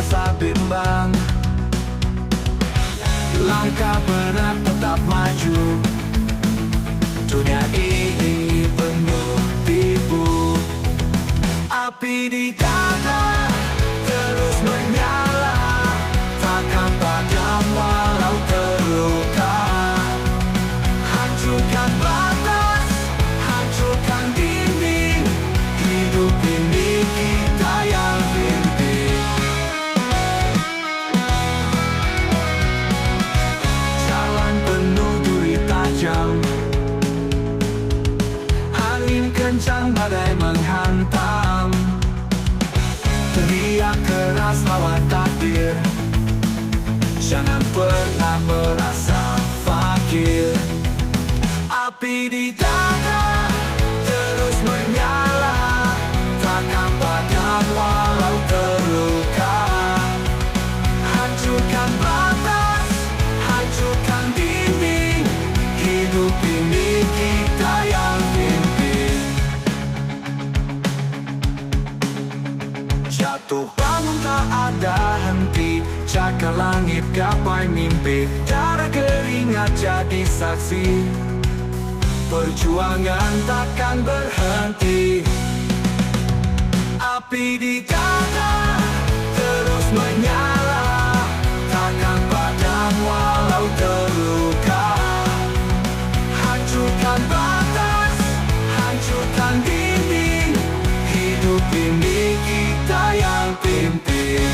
rasa bimbang. Langkah berat tetap maju. Dunia ini penuh tipu. Api di dada terus menyala, takkan padam walau terluka. Hancurkan batas, hancurkan dinding. Hidup ini kita yang pimpin. Jalan penuh duri tajam, angin kencang badai menghantam. Teriak keras lawan takdir, jangan pernah merasa fakir. Api di dada terus menyala, takkan padam walau terluka. Hancurkan batas, hancurkan dinding. Hidup ini kita yang pimpin. Jatuh bangun tak ada henti, cakar langit gapai mimpi. Darah keringat jadi saksi, perjuangan takkan berhenti. Api di dada terus menyala, takkan padam walau terluka. Hancurkan batas, hancurkan dinding. Hidup ini kita yang pimpin.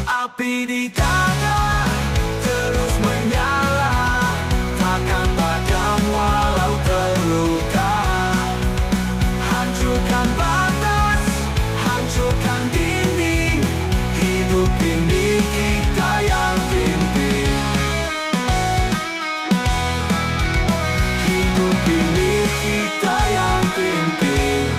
Api di dada terus menyala, takkan padam walau terluka. Hancurkan batas, hancurkan dinding. Hidup ini kita yang pimpin. Hidup ini kita yang pimpin.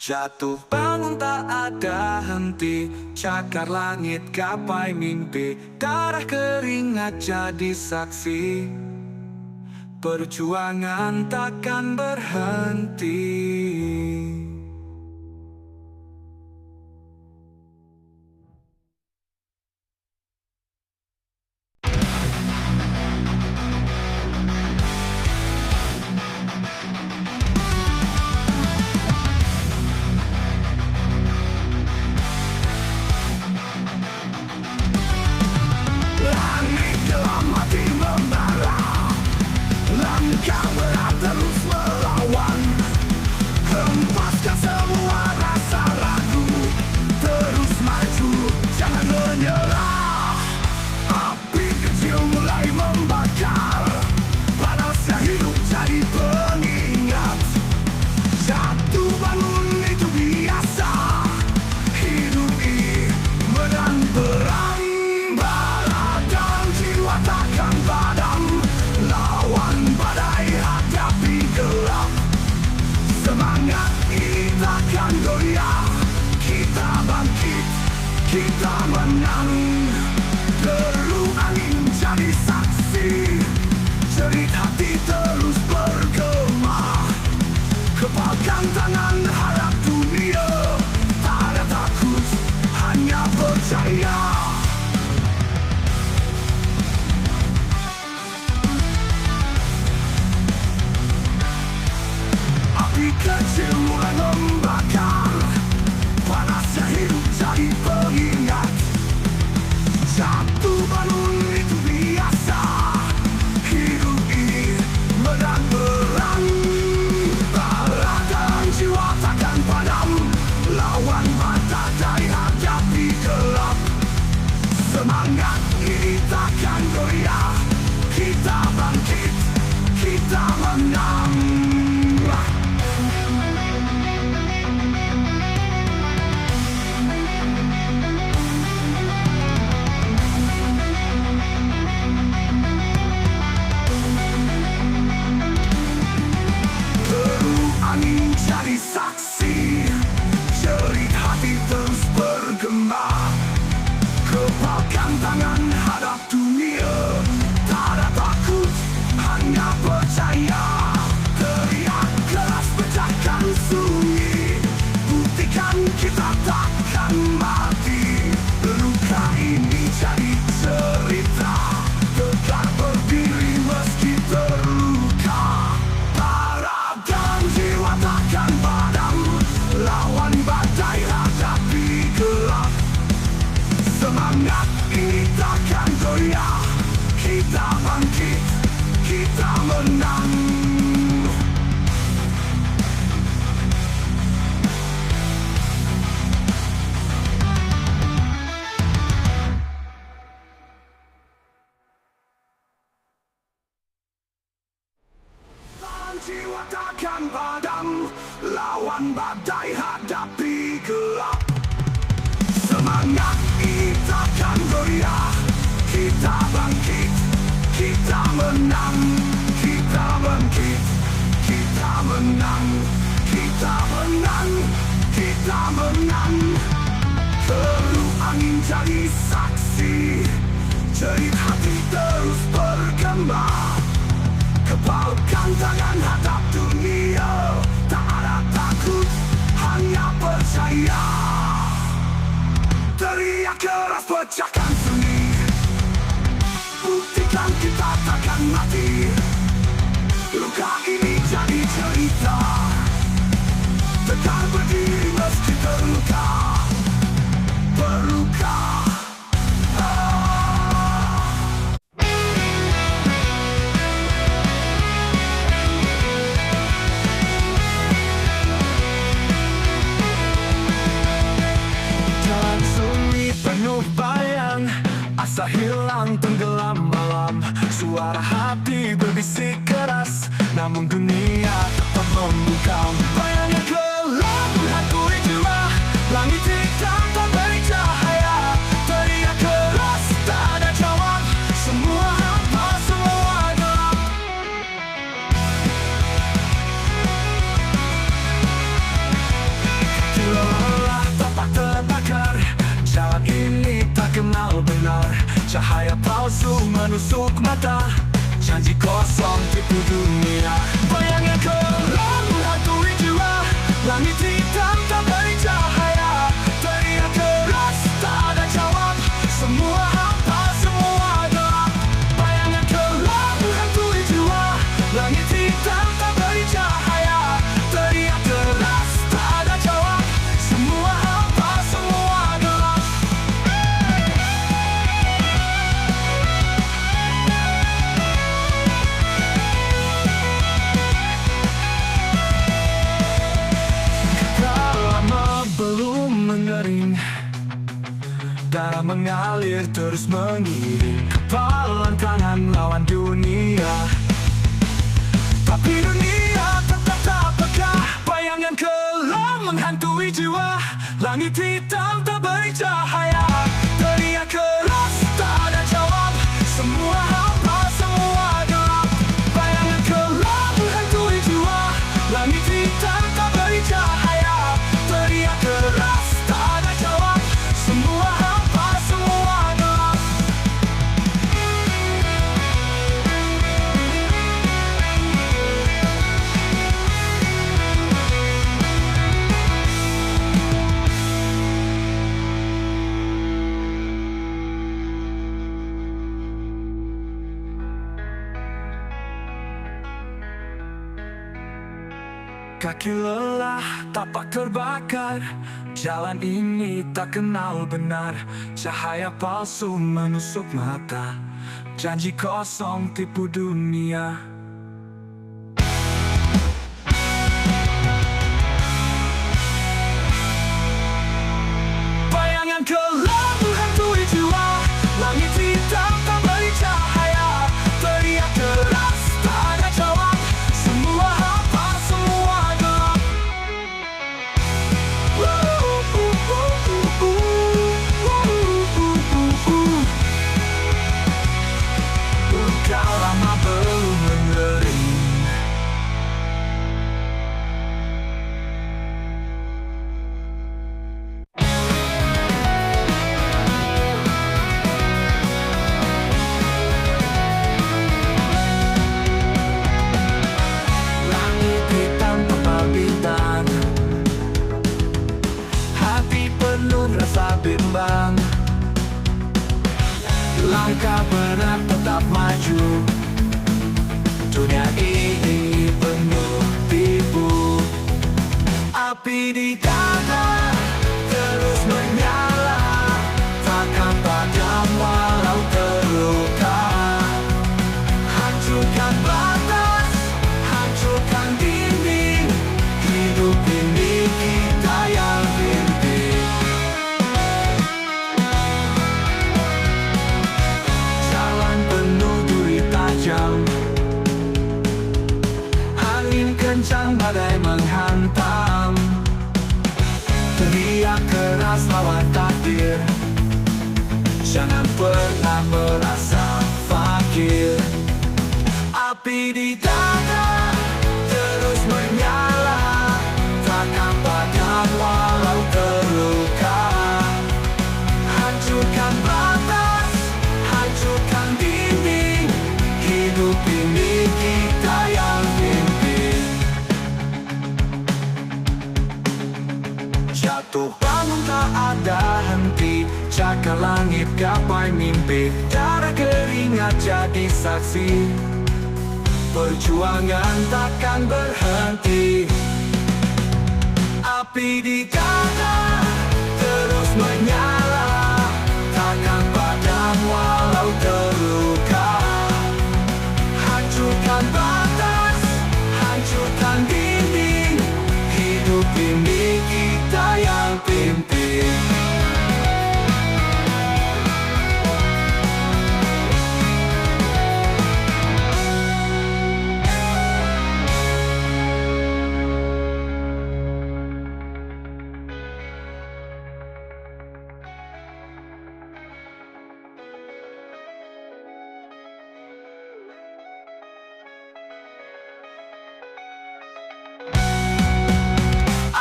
Jatuh bangun tak ada henti, cakar langit gapai mimpi. Darah keringat jadi saksi, perjuangan takkan berhenti. Langit dalam hati membara, langkah berat terus melawan. Hempaskan semua rasa ragu, terus maju, jangan menyerah. Api kecil mulai membakar, panasnya hidup jadi pengingat. Jatuh bangun itu biasa, hidup ini menang perang. Takkan padam, lawan badai hadapi gelap. Semangat ini takkan goyah, kita bangkit, kita menang. Deru angin jadi saksi, jerit hati terus bergema. Kepalkan tangan harap dunia, tak ada takut, hanya percaya. Api kecil mulai membakar, panasnya hidup jadi pengingat. Jatuh bangun itu biasa, hidup ini menang perang. Darah dan jiwa takkan padam, lawan mata dari hadapi gelap. Semangat ini takkan goyah, kita bangkit, kita menang. tangan hadap dunia. Tak ada takut, hanya percaya. Teriak keras pecahkan sunyi, buktikan kita takkan mati. Luka ini jadi cerita, tegak berdiri meski terluka. Harap dan jiwa takkan padam, lawan badai hadapi gelap. Semangat ini takkan goyah, kita bangkit, kita menang. Jiwa takkan padam, lawan badai hadapi gelap. Semangat ini takkan goyah, kita bangkit, kita menang. Kita bangkit, kita menang. Kita menang, kita menang. Teruh angin jadi saksi, jerit hati terus bergema. Kepalkan tangan hadap dunia, tak ada takut, hanya percaya. Teriak keras pecahkan sunyi, buktikan kita takkan mati. Luka ini jadi cerita, tegak berdiri meski terluka. Berluka. Penuh bayang, asa hilang tenggelam malam. Suara hati berbisik keras, namun dunia tetap membungkam. Bayangnya gelap menghantui jiwa, langit hitam tak beri cahaya. Teriak keras tak ada jawab, semua hampa, semua gelap. Lelah tapak terbakar, jalan ini tak kenal benar. Cahaya palsu menusuk mata, janji kosong tipu dunia. Bayangnya gelap menghantui jiwa, langit hitam tak beri cahaya. Teriak keras tak ada jawab, semua hampa, semua gelap. Bayangnya gelap menghantui jiwa, langit hitam tak beri cahaya. Teriak keras tak ada jawab, semua hampa, semua gelap. Mengering, darah mengalir terus mengiring. Kepalan tangan lawan dunia, tapi dunia tetap tak peka. Bayangan kelam menghantui jiwa, langit hitam tak beri cahaya. Teriak keras tak ada jawab, semua hampa, semua gelap. Bayangan kelam menghantui jiwa, langit hitam tak beri cahaya. Teriak keras tak ada jawab, semua hampa, semua gelap. Kaki lelah, tapak terbakar, jalan ini tak kenal benar. Cahaya palsu menusuk mata, janji kosong tipu dunia. Bayangan gelap menghantui jiwa, langit hitam tak beri cahaya. Teriak keras tak ada jawab, semua hampa, semua gelap. Luka lama belum Langkah berat tetap maju. Dunia ini penuh tipu. Api di dada terus menyala, takkan padam walau terluka. Hancurkan batas, hancurkan dinding. Hidup ini kita yang pimpin. Jalan penuh duri tajam, angin kencang badai menghantam. Teriak keras lawan takdir, jangan pernah merasa fakir. Api di dada terus menyala, takkan padam walau terluka. Hancurkan batas, hancurkan dinding. Hidup ini kita yang pimpin. Jatuh bangun tak ada henti, cakar langit gapai mimpi. Darah keringat jadi saksi, perjuangan takkan berhenti. Api di dada terus menyala, takkan padam walau terluka. Hancurkan batas, hancurkan dinding. Hidup ini kita yang pimpin.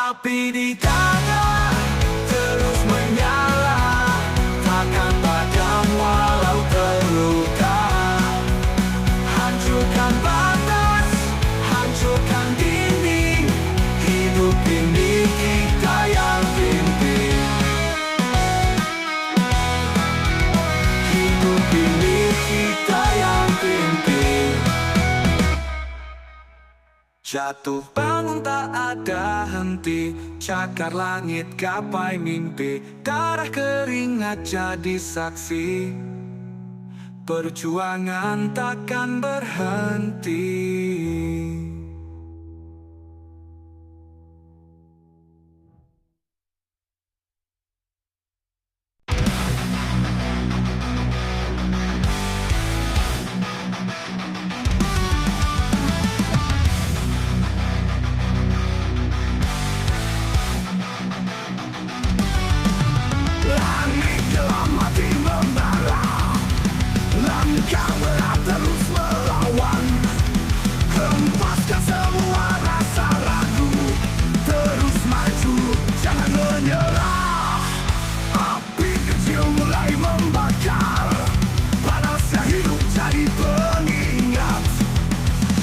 Api di dada terus menyala, takkan padam walau terluka. Hancurkan batas, hancurkan dinding. Hidup ini kita yang pimpin. Hidup ini kita yang pimpin. Jatuh bangun tak ada henti, cakar langit gapai mimpi. Darah keringat jadi saksi, perjuangan takkan berhenti. Langit dalam hati membara, langkah berat terus melawan. Hempaskan semua rasa ragu, terus maju, jangan menyerah. Api kecil mulai membakar, panasnya hidup jadi pengingat.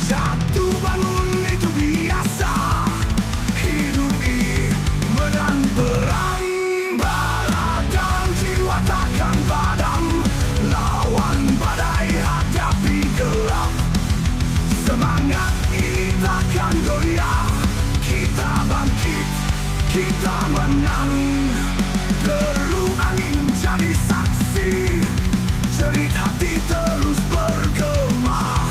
Jatuh bangun itu biasa, hidup ini menang perang. Takkan padam, lawan badai hadapi gelap. Semangat ini takkan goyah, kita bangkit, kita menang. Deru angin jadi saksi, jerit hati terus bergema.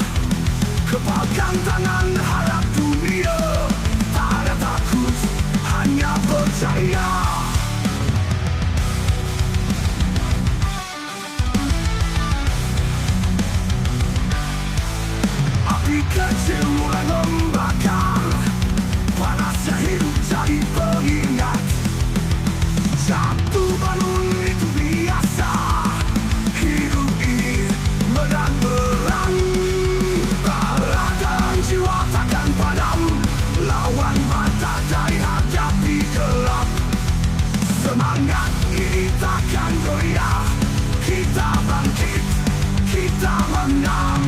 Kepalkan tangan harap dunia, tak ada takut, hanya percaya. Api kecil mulai membakar, panasnya hidup jadi pengingat. Jatuh bangun itu biasa, hidup ini medan perang. Darah dan jiwa takkan padam, lawan badai hadapi gelap. Semangat ini takkan goyah, kita bangkit, kita menang.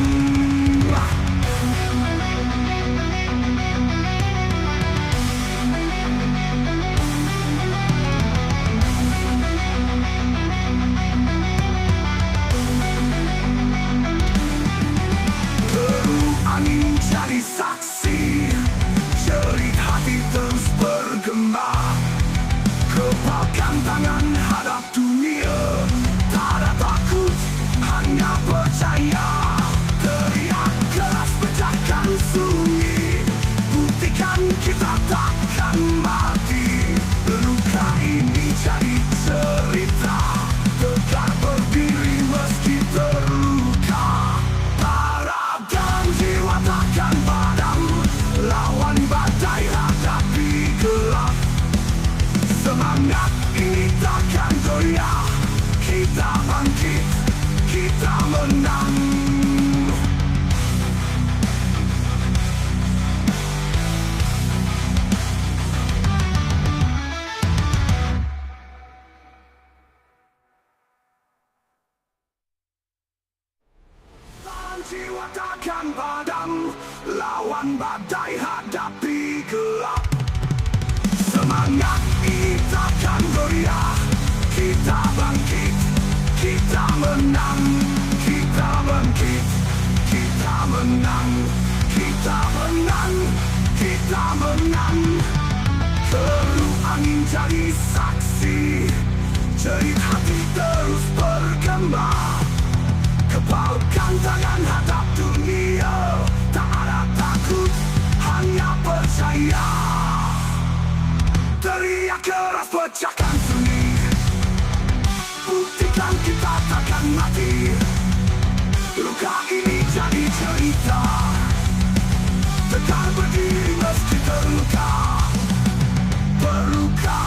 dunia. Teriak keras pecahkan sunyi, buktikan kita takkan mati. Luka ini jadi cerita, tegak berdiri meski terluka. Harap dan jiwa takkan padam, lawan badai hadapi gelap. Semangat ini takkan goyah, kita bangkit, kita menang. Jiwa takkan padam, lawan badai hadapi gelap. Semangat ini takkan goyah, kita bangkit, kita menang. Kita bangkit, kita menang. Kita menang, kita menang. Perlu angin jadi saksi, jerit hati terus bergema. Kepalkan tangan hadap dunia, tak ada takut, hanya percaya. Teriak keras pecahkan sunyi, buktikan kita takkan mati. Luka ini jadi cerita, tegak berdiri meski terluka. Berluka.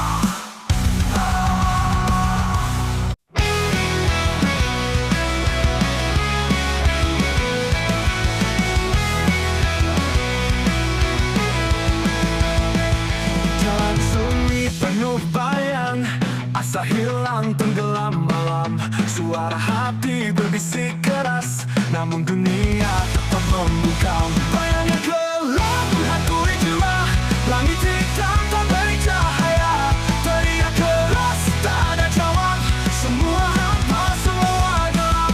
Penuh bayang, asa hilang tenggelam malam. Suara hati berbisik keras, namun dunia tetap membungkam. Bayang yang gelap menghantui jiwa, langit hitam tak beri cahaya. Teriak keras tak ada jawab, semua hampa, semua gelap.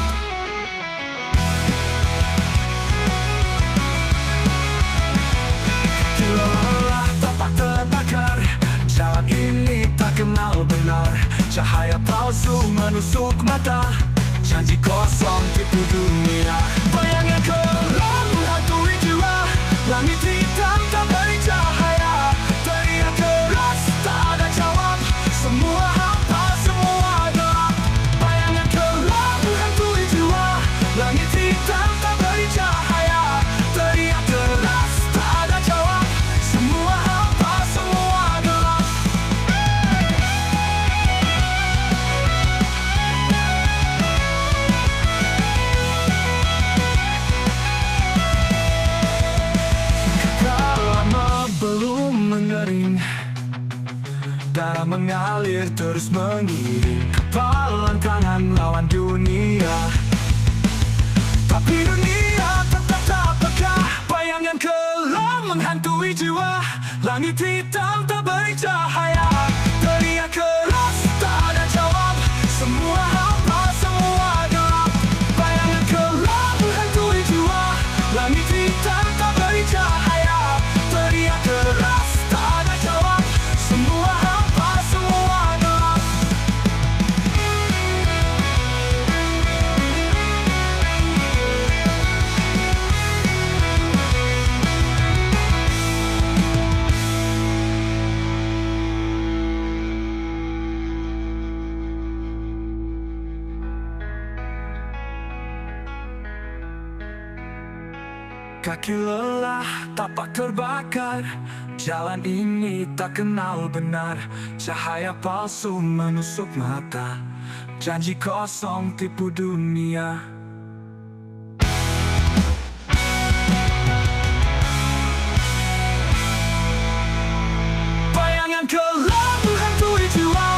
Lelah tapak terbakar, jalan ini tak kenal benar. Cahaya palsu menusuk mata, janji kosong tipu dunia. Bayang yang gelap menghantui jiwa, langit hitam tak beri cahaya. Teriak keras tak ada jawab, semua hampa, semua gelap. Bayang yang gelap menghantui jiwa, langit hitam tak beri cahaya. Teriak keras tak ada jawab, semua hampa, semua gelap. Darah mengalir terus mengiring, kepalan tangan lawan dunia. Tapi dunia tetap tak peka, bayangan gelap menghantui jiwa. Langit hitam tak beri cahaya, teriak keras tak ada jawab, semua hampa, semua gelap. Bayangan gelap menghantui jiwa, langit hitam tak beri cahaya. Teriak keras tak ada jawab, semua hampa, semua gelap. Kaki lelah, tapak terbakar, jalan ini tak kenal benar. Cahaya palsu menusuk mata, janji kosong tipu dunia. Bayangan gelap menghantui jiwa,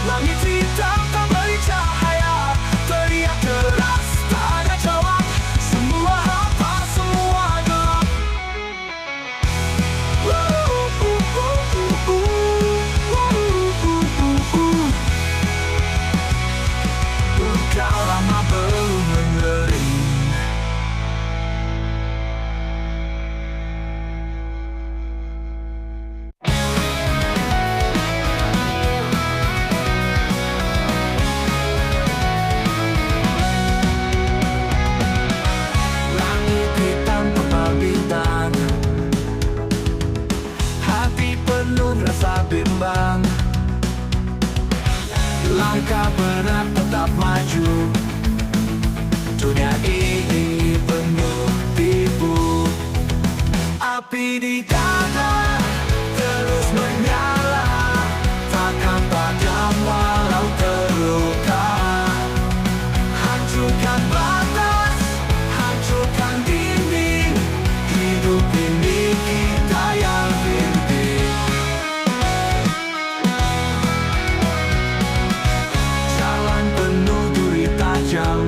langit hitam tak beri cahaya. Teriak keras tak ada jawab, semua hampa, semua gelap. Luka lama belum Api di dada terus menyala, takkan padam walau terluka. Hancurkan batas, hancurkan dinding, hidup ini kita yang pimpin. Jalan penuh duri tajam,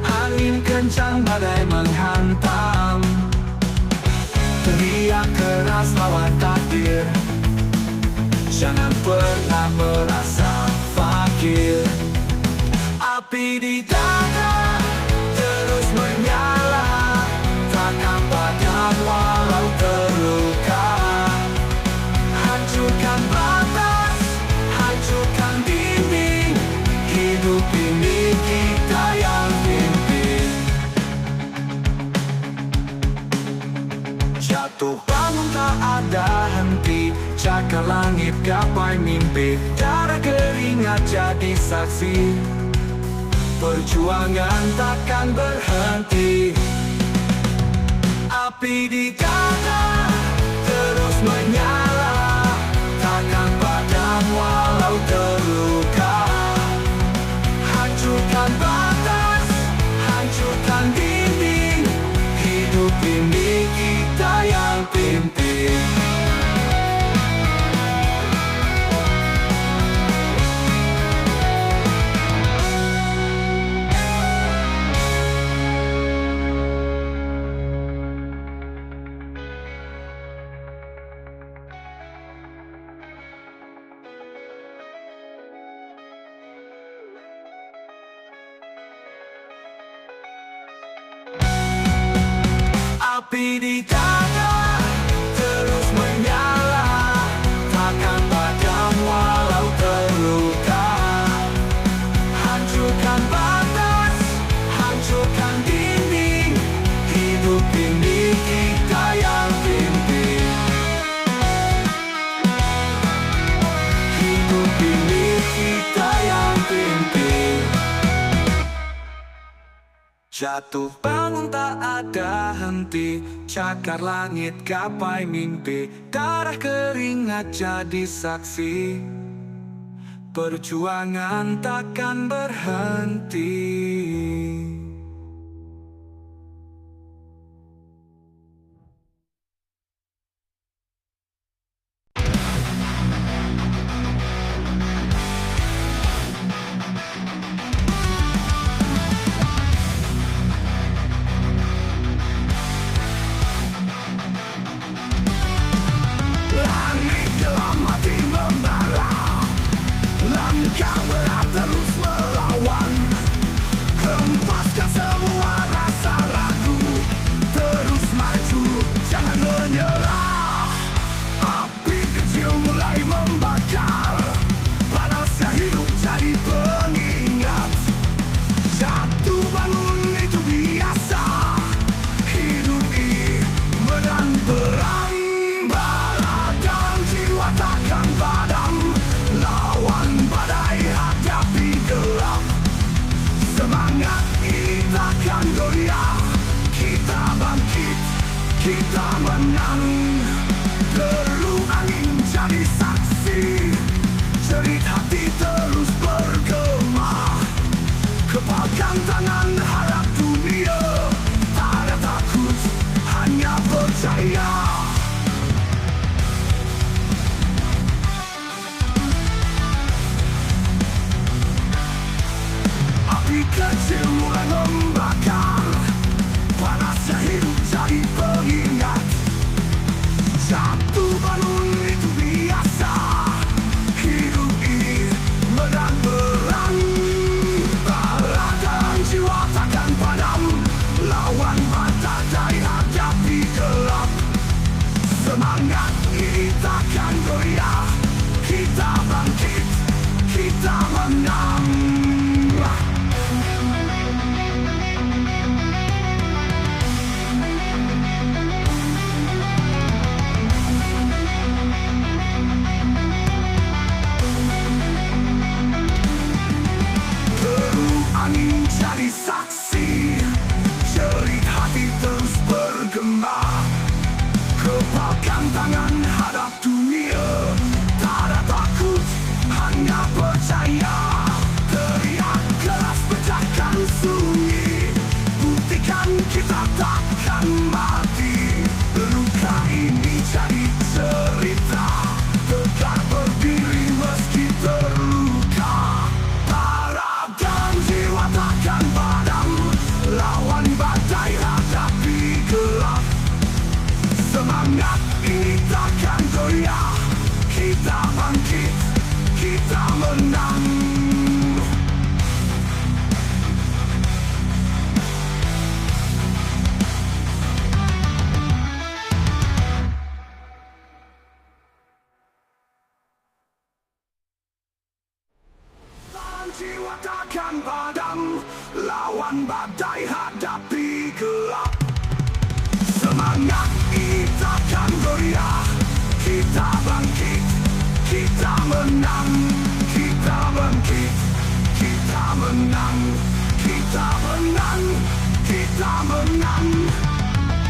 angin kencang badai menghantam. Teriak keras lawan takdir, jangan pernah merasa fakir. Api di dada terus menyala, takkan padam walau terluka. Hancurkan batas, hancurkan dinding, hidup ini kita yang pimpin. Jatuh bangun tak ada henti, cakar langit gapai mimpi, darah keringat jadi saksi. Perjuangan takkan berhenti. Api di dada terus menyala, takkan padam walau terluka. Hancurkan batas, hancurkan dinding, hidup ini kita yang pimpin. Api di dada terus menyala, takkan padam walau terluka. Hancurkan batas, hancurkan dinding, hidup ini kita yang pimpin. Hidup ini kita yang pimpin. Jatuh bangun tak ada henti, cakar langit gapai mimpi, darah keringat jadi saksi. Perjuangan takkan berhenti. Langkah berat terus melawan, hempaskan semua rasa ragu, terus maju, jangan menyerah. Api kecil mulai membakar, panasnya hidup jadi pengingat. Jatuh bangun itu biasa, hidup ini menang perang. Bara dan jiwa takkan padam, lawan badai hadapi gelap. Semangat ini takkan goyah, kita bangkit, kita menang. Gerung angin jadi saksi, jerit hati terus bergema. Kepalkan tangan harap dunia, tak ada takut, hanya percaya. Api kecil mulai membakar, panasnya hidup jadi pengingat. Jatuh bangun itu biasa, hidup ini menang perang. Bara dan jiwa takkan padam, lawan badai hadapi gelap. Semangat ini takkan goyah, kita bangkit, kita menang. padam, lawan badai hadapi gelap. Semangat kita kan goyah, kita bangkit, kita menang, kita bangkit, kita menang, kita menang, kita menang.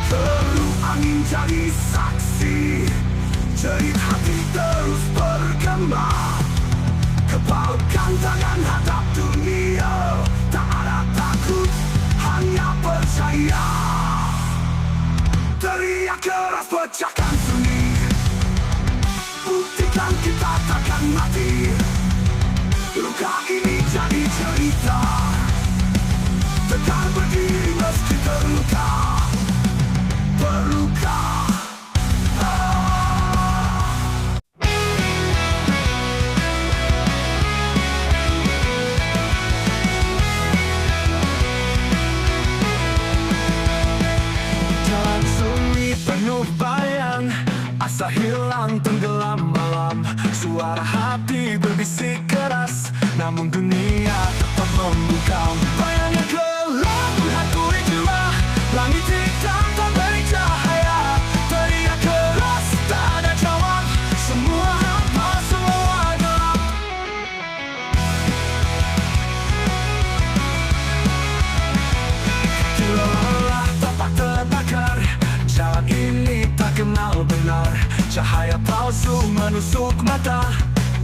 Teruh angin jadi saksi, jerit hati terus bergema. Kepalkan tangan hadap dunia, tak ada takut, hanya percaya. Teriak keras pecahkan sunyi, buktikan kita takkan mati. Luka ini jadi cerita, tegar berdiri meski terluka, berluka. Jalan sunyi penuh bayang, asa hilang tenggelam malam. Suara hati berbisik keras, namun dunia tetap membungkam. Bayangnya gelap menghantui jiwa, langit hitam tak beri cahaya. Teriak keras tak ada jawab, semua hampa, semua gelap. Lelah tapak terbakar, jalan ini tak kenal benar. Cahaya palsu menusuk mata,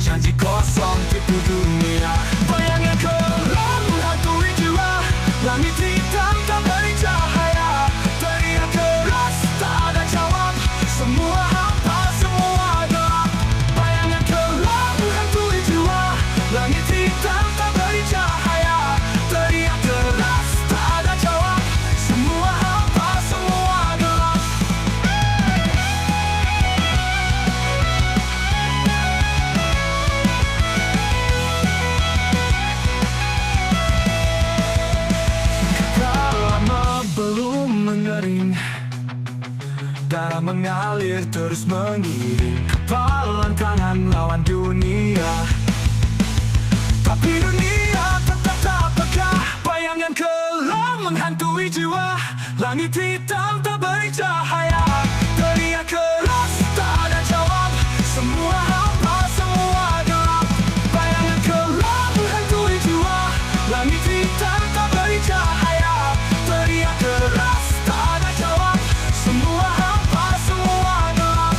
janji kosong tipu dunia. Bayangnya gelap menghantui jiwa, langit hitam tak beri cahaya. Teriak keras tak ada jawab, semua hampa, semua gelap. Bayangnya gelap menghantui jiwa, langit hitam tak beri cahaya. Teriak keras tak ada jawab, semua hampa, semua gelap. Lama belum mengering, darah mengalir terus mengiring. Kepalan tangan lawan dunia, tapi dunia tetap tak peka. Bayangan kelam menghantui jiwa, langit hitam tak beri cahaya. Teriak keras tak ada jawab, semua hampa, semua gelap. Bayangan kelam menghantui jiwa, langit hitam tak beri cahaya. Teriak keras tak ada jawab, semua hampa, semua gelap.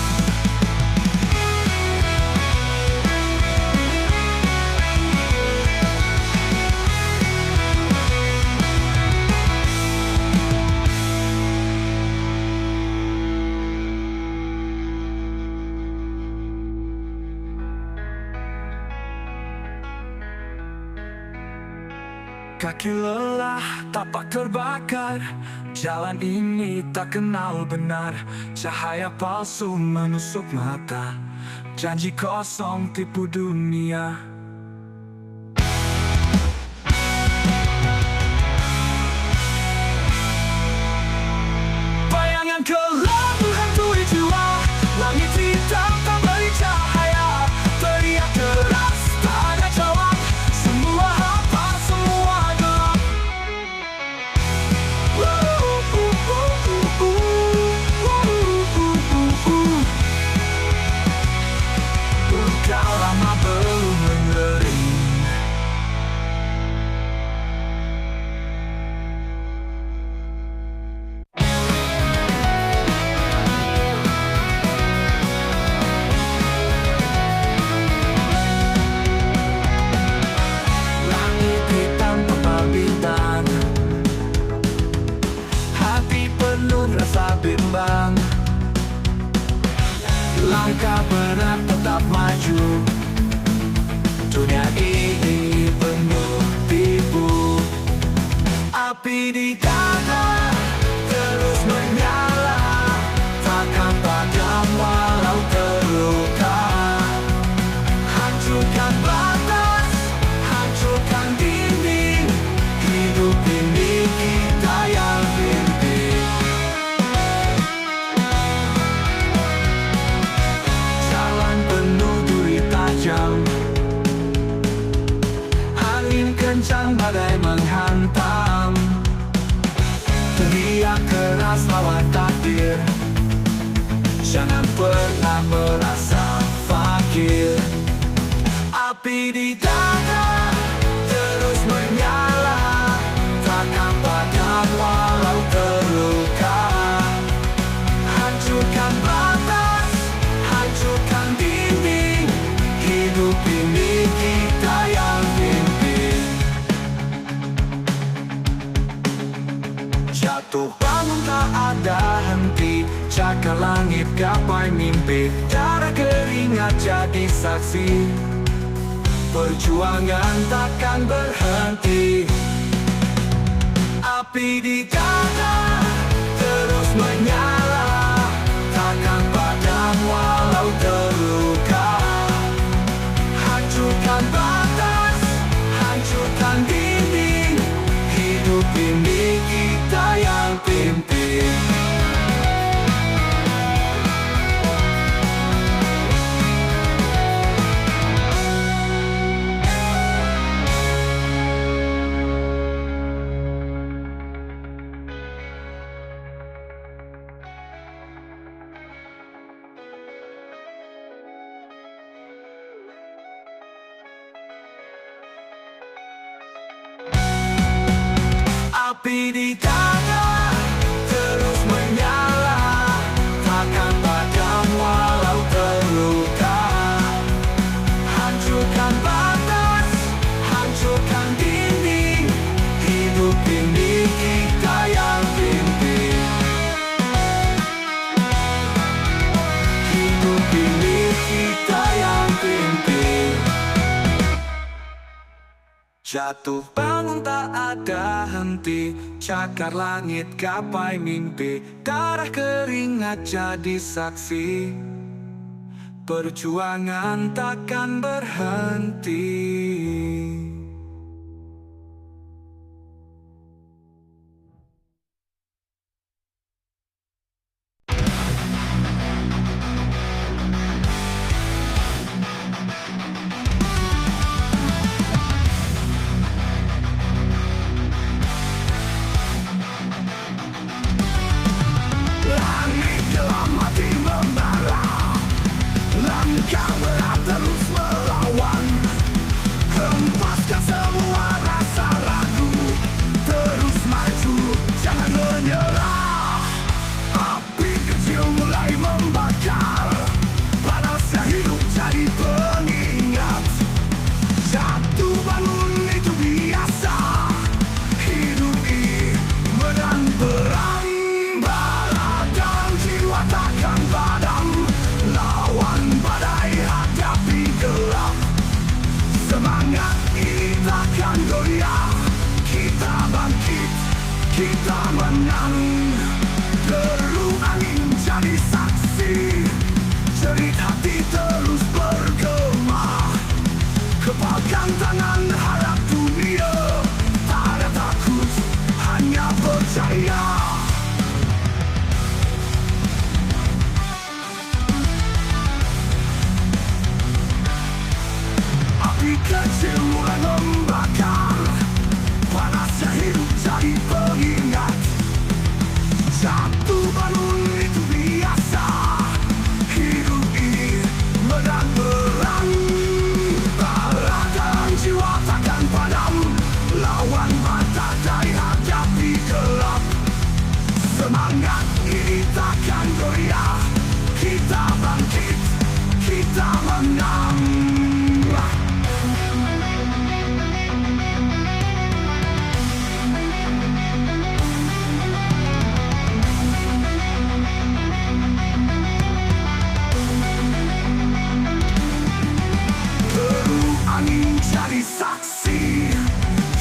Kaki lelah, tapak terbakar, jalan ini tak kenal benar. Cahaya palsu menusuk mata, janji kosong tipu dunia. Bayangan gelap menghantui jiwa, langit hitam tak beri cahaya. Teriak keras tak ada jawab, semua hampa, semua gelap. Luka lama belum mengering. Langit hitam kepal bintang, hati penuh rasa bimbang. Langkah berat tetap maju, dunia ini penuh tipu. Api di dada terus menyala, takkan padam walau terluka. Hancurkan batas, hancurkan dinding, hidup ini kita yang pimpin. Jalan penuh duri tajam, angin kencang badai badai menghantam. Teriak keras lawan takdir, jangan pernah merasa fakir. Api di dada terus menyala, takkan padam walau terluka. Hancurkan batas, hancurkan dinding, hidup ini kita yang pimpin. Jatuh bangun tak ada henti, cakar langit gapai mimpi, darah keringat jadi saksi. Perjuangan takkan berhenti. Api di dada terus menyala, takkan padam walau terluka. Hancurkan batas, hancurkan dinding, hidup ini kita yang pimpin. Api di dada terus menyala, takkan padam walau terluka. Hancurkan batas, hancurkan dinding, hidup ini kita yang pimpin. Hidup ini kita yang pimpin. Jatuh bangun tak ada henti, cakar langit gapai mimpi, darah keringat jadi saksi. Perjuangan takkan berhenti. Langit dalam hati membara, langkah berat terus melawan. Hempaskan semua rasa ragu, terus maju, jangan menyerah. Api kecil mulai membakar, panasnya hidup jadi pengingat. Jatuh bangun itu biasa, hidup ini medan perang. Takkan padam, lawan badai hadapi gelap. Semangat ini takkan goyah, kita bangkit, kita menang. Deru angin jadi saksi, jerit hati terus bergema. Kepalkan tangan harap dunia, tak ada takut, hanya percaya. Api kecil mulai membakar, panasnya hidup jadi pengingat. Jatuh bangun itu biasa, hidup ini medan perang. Baratan jiwa takkan padam, lawan badai hadapi gelap. Semangat ini takkan goyah, kita bangkit, kita menang. Angin jadi saksi,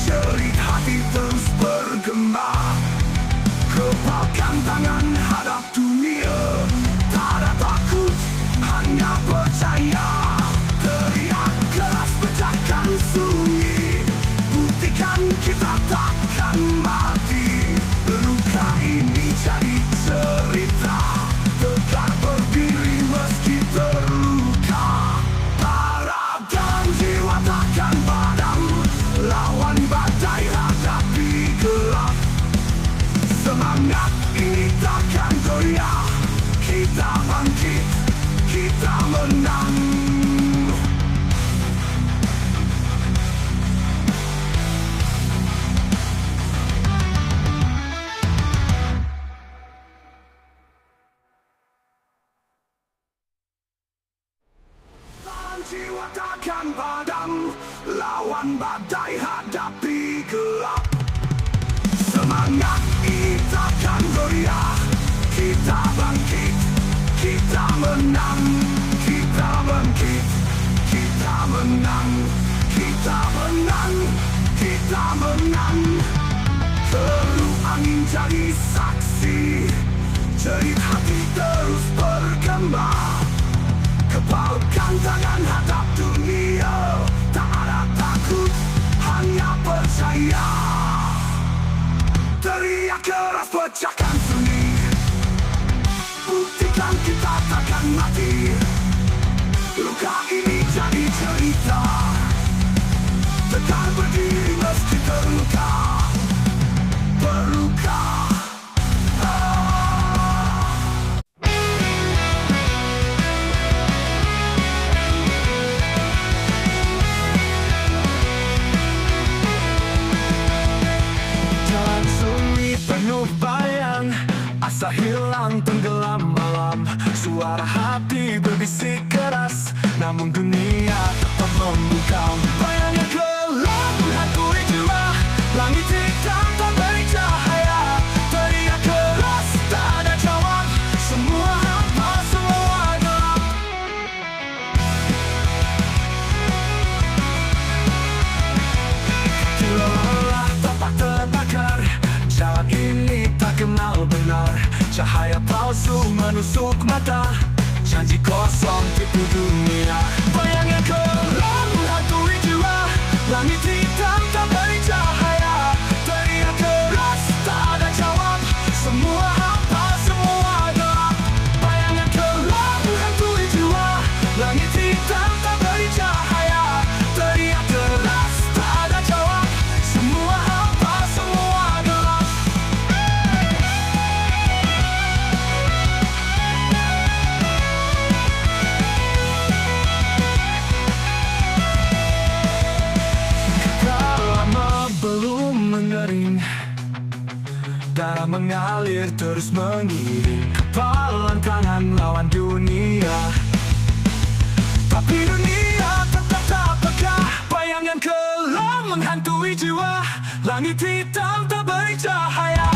jerit hati terus bergema. Kepalkan tangan hadap dunia, tak ada takut, hanya percaya. Teriak keras pecahkan sunyi, buktikan kita takkan mati. Luka ini jadi cerita, tetap berdiri meski terluka. Harap dan jiwa takkan padam, lawan badai semangat ini takkan goyah. Kita bangkit, kita menang. Kita bangkit, kita menang. Kita menang, kita menang. Terup angin jadi saksi, jerit hati terus bergema. Kepalkan tangan hadap dunia, tak ada takut, hanya percaya. Teriak keras pecahkan sunyi, buktikan kita takkan mati. Luka ini jadi cerita, tegar berdiri meski terluka. Berluka. Jalan sunyi penuh bayang, asa hilang tenggelam malam. Suara hati berbisik keras, namun dunia tetap membungkam. Bayang yang gelap menghantui jiwa, langit hitam tak beri cahaya. Teriak keras tak ada jawab, semua hampa, semua gelap. Lelah tapak terbakar, jalan ini tak kenal benar. Cahaya palsu menusuk mata, janji kosong tipu dunia. Bayang yang gelap menghantui jiwa, langit hitam tak beri cahaya. Teriak keras tak ada jawab, semua hampa, semua gelap. Bayang yang gelap menghantui jiwa, langit hitam tak beri cahaya. Teriak keras tak ada jawab, semua hampa, semua gelap. Lama belum mengering, darah mengalir terus mengiring. Kepalan tangan lawan dunia, tapi dunia tetap tak peka. Bayangan kelam menghantui jiwa, langit hitam tak beri cahaya.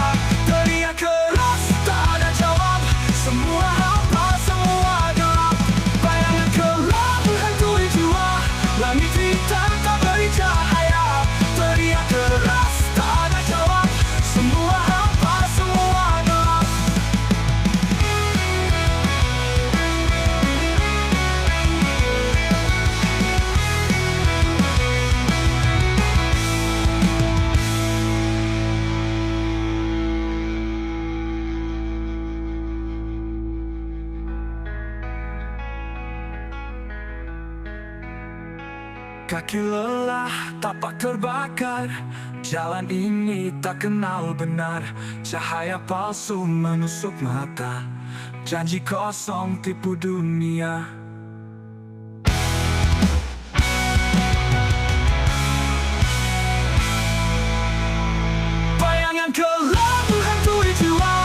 Teriak keras tak ada jawab, semua hampa, semua gelap. Bayangan kelam menghantui jiwa, langit hitam tak beri cahaya. Teriak keras tak ada jawab, semua hampa, semua gelap. Kaki lelah, tapak terbakar, jalan ini tak kenal benar. Cahaya palsu menusuk mata, janji kosong tipu dunia. Bayangan gelap menghantui jiwa,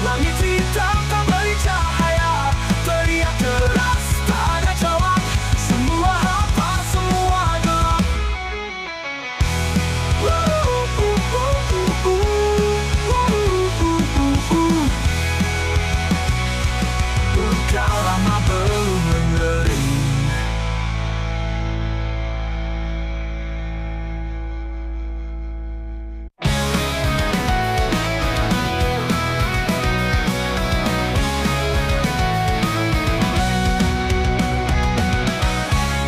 langit hitam tak beri cahaya. Teriak keras tak ada jawab, semua hampa, semua gelap. Luka lama belum mengering.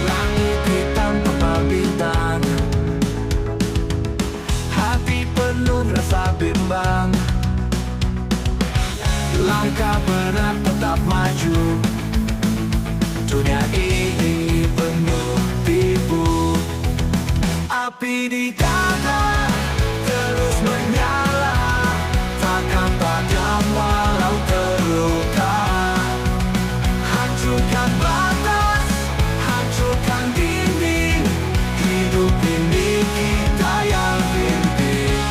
Langit hitam tebal bintang, hati penuh rasa bimbang. Langkah berat tetap maju, dunia ini penuh tipu. Api di dada terus menyala, takkan padam walau terluka. Hancurkan batas, hancurkan dinding, hidup ini kita yang pimpin.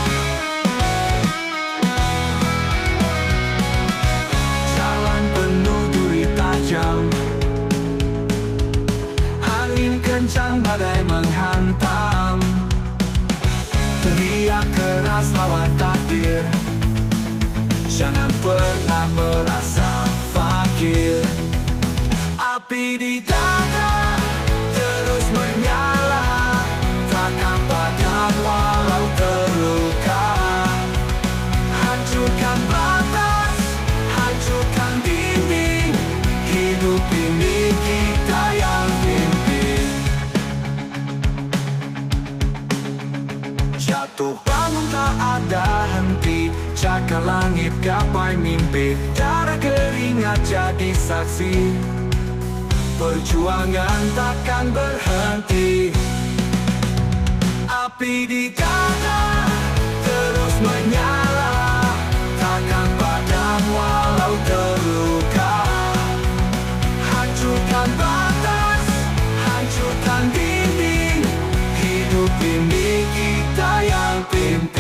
Jalan penuh duri tajam, angin kencang badai menghantam. Teriak keras lawan takdir, Jangan pernah merasa fakir. Api di dada terus menyala, takkan padam walau terluka. Hancurkan batas, hancurkan dinding, hidup ini kita yang pimpin. Jatuh bangun tak ada henti, cakar langit gapai mimpi, darah keringat jadi saksi. Perjuangan takkan berhenti. Api di dada terus menyala, takkan padam walau terluka. Hancurkan batas, hancurkan dinding, hidup ini kita yang pimpin.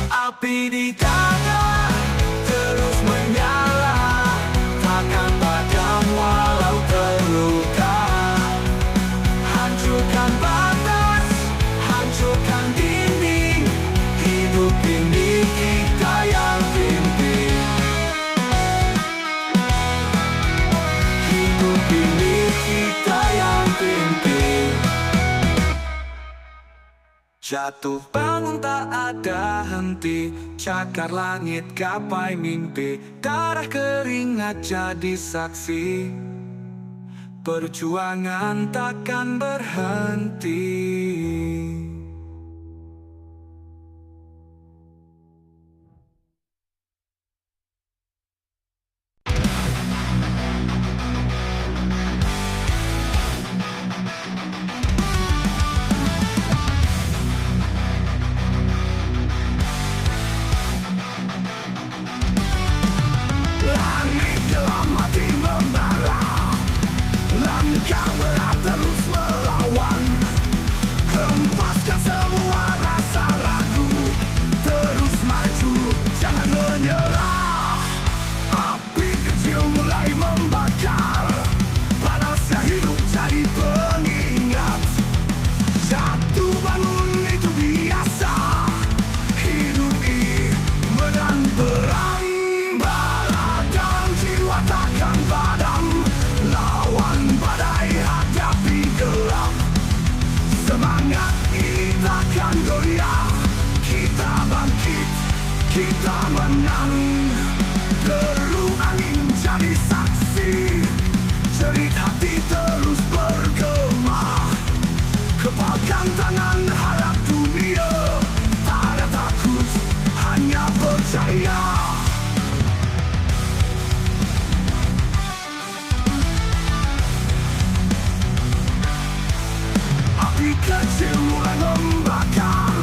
Api di dada terus menyala, takkan padam walau terluka. Hancurkan batas, hancurkan dinding, hidup ini kita yang pimpin. Hidup ini kita yang pimpin. Jatuh bangun tak ada henti, cakar langit gapai mimpi, darah keringat jadi saksi. Perjuangan takkan berhenti. Langit dalam hati membara, langkah berat terus melawan. Hempaskan semua rasa ragu, terus maju, jangan menyerah. Api kecil mulai membakar, panasnya hidup jadi pengingat. Jatuh bangun itu biasa, hidup ini menang perang. Takkan padam, lawan badai hadapi gelap. Semangat ini takkan goyah, kita bangkit, kita menang. Deru angin jadi saksi, jerit hati terus bergema. Kepalkan tangan harap dunia, tak ada takut, hanya percaya. Api kecil mulai membakar,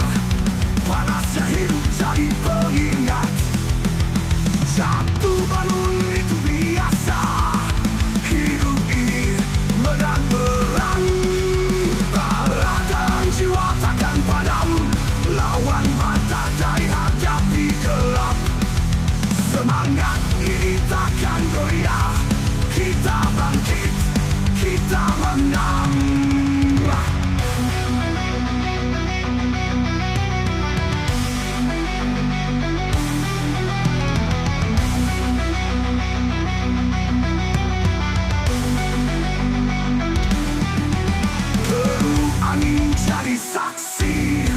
panasnya hidup jadi pengingat. Jatuh bangun itu biasa, hidup ini menang perang. Bara dan jiwa takkan padam, lawan mata dari hadapi gelap. Semangat ini takkan goyah, kita bangkit, kita menang. Angin jadi saksi,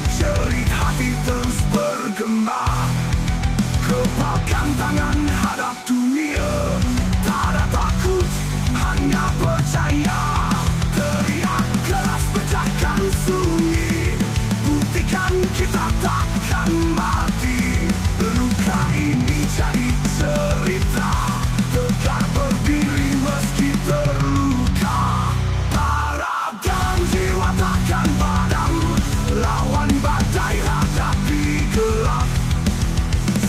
jerit hati terus bergema. Kepalkan tangan hadap dunia, tak ada takut, hanya percaya. Teriak keras pecahkan sunyi, buktikan kita takkan mati. Luka ini jadi cerita, tegak berdiri meski terluka. Takkan padam, lawan badai hadapi gelap.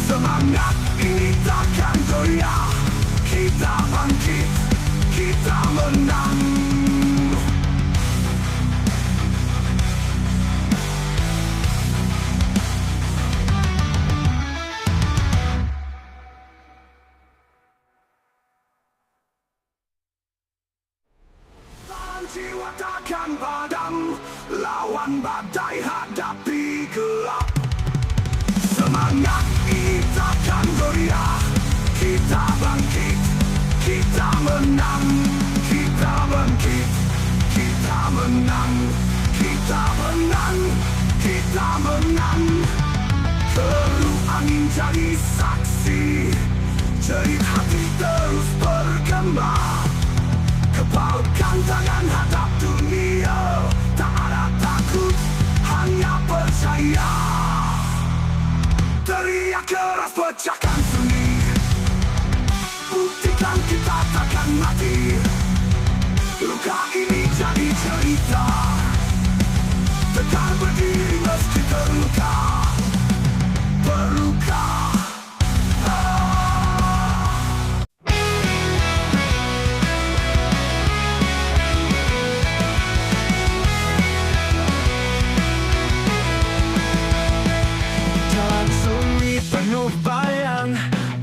Semangat ini takkan goyah, kita bangkit. menang. Jiwa takkan padam, lawan badai hadapi gelap. Semangat kita kan goyah, kita bangkit, kita menang, kita bangkit, kita menang, kita menang, kita menang. Teruh angin jadi saksi, jerit hati terus bergema. Kepalkan tangan hadap dunia, tak ada takut, hanya percaya. Teriak keras pecahkan sunyi, buktikan kita takkan mati. Luka ini jadi cerita, tetap berdiri meski terluka, berluka.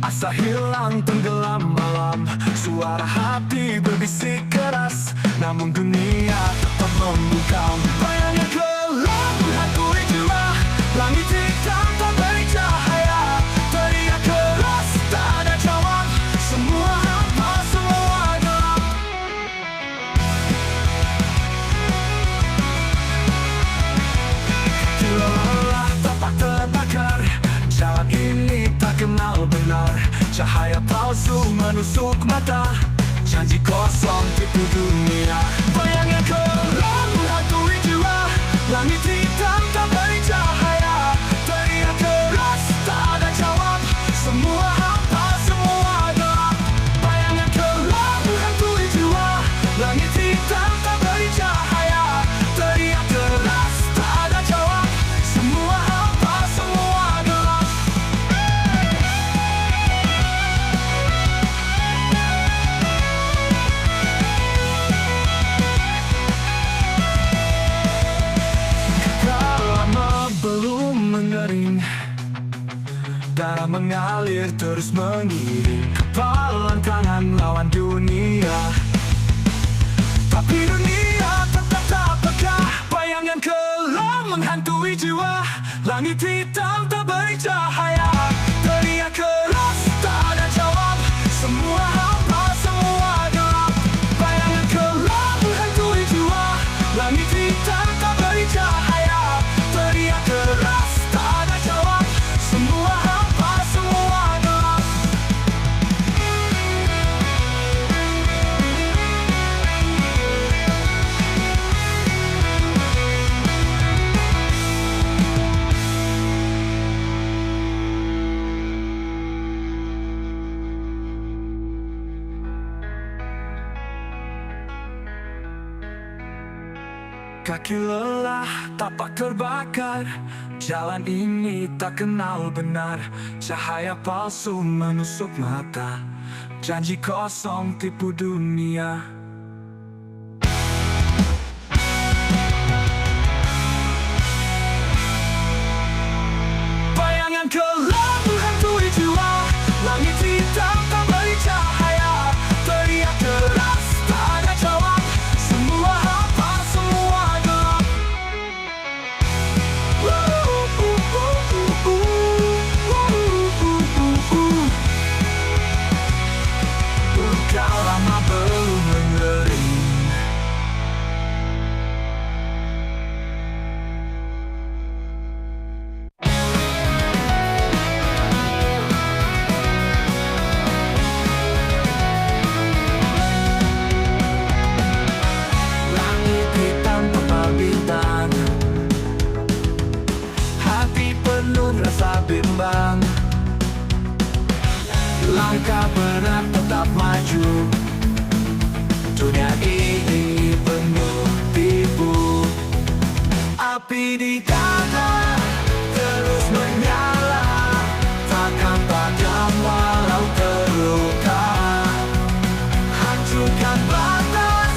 Asa hilang tenggelam malam, suara hati berbisik keras, namun dunia tetap membungkam. Bayangnya gelap menghantui jiwa, langit hitam tak beri cahaya. Teriak keras tak ada jawab, semua hampa, semua gelap. Jiwa lelah tapak terbakar, jalan ini tak kenal benar. Cahaya palsu menusuk mata, janji kosong tipu dunia. Bayangnya gelap menghantui jiwa, langit hitam tak beri cahaya. Teriak keras tak ada jawab, semua hampa, semua gelap. Bayangnya gelap menghantui jiwa, langit hitam tak beri cahaya. Teriak keras tak ada jawab, semua hampa, semua gelap. Darah mengalir terus mengiring, kepalan tangan lawan dunia. Tapi dunia tetap tak peka, bayangan gelap menghantui jiwa, langit hitam tak beri cahaya. Teriak keras tak ada jawab, semua hampa, semua gelap. Bayangan gelap menghantui jiwa, langit hitam tak beri cahaya. Teriak keras tak ada jawab, semua hampa, semua gelap. Kaki lelah, tapak terbakar, jalan ini tak kenal benar. Cahaya palsu menusuk mata, janji kosong tipu dunia. Bayangan gelap menghantui jiwa, langit hitam tak beri cahaya. Teriak keras tak ada jawab, semua hampa, semua gelap. Luka lama belum mengering. Langit hitam tebal bintang, hati penuh rasa bimbang. Langkah berat tetap maju, dunia ini penuh tipu. Api di dada terus menyala, takkan padam walau terluka. Hancurkan batas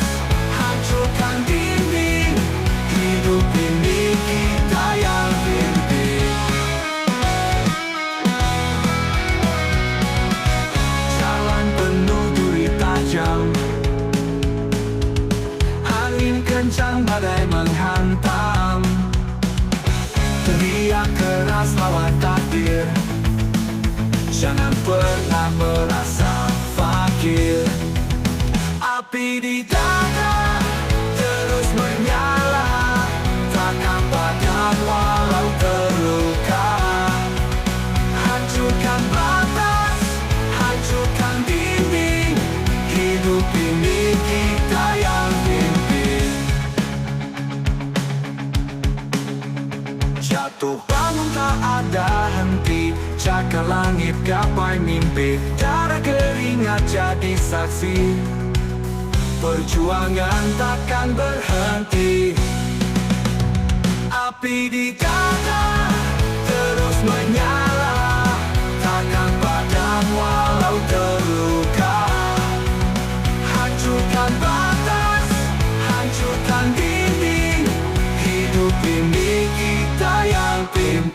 pernah merasa fakir. Api di dada terus menyala, takkan padam walau terluka. Hancurkan batas, hancurkan dinding, hidup ini kita yang pimpin. Jatuh bangun tak ada henti, cakar langit gapai mimpi, darah keringat jadi saksi. Perjuangan takkan berhenti. Api di dada terus menyala, takkan padam walau terluka. Hancurkan batas, hancurkan dinding, hidup ini kita yang pimpin.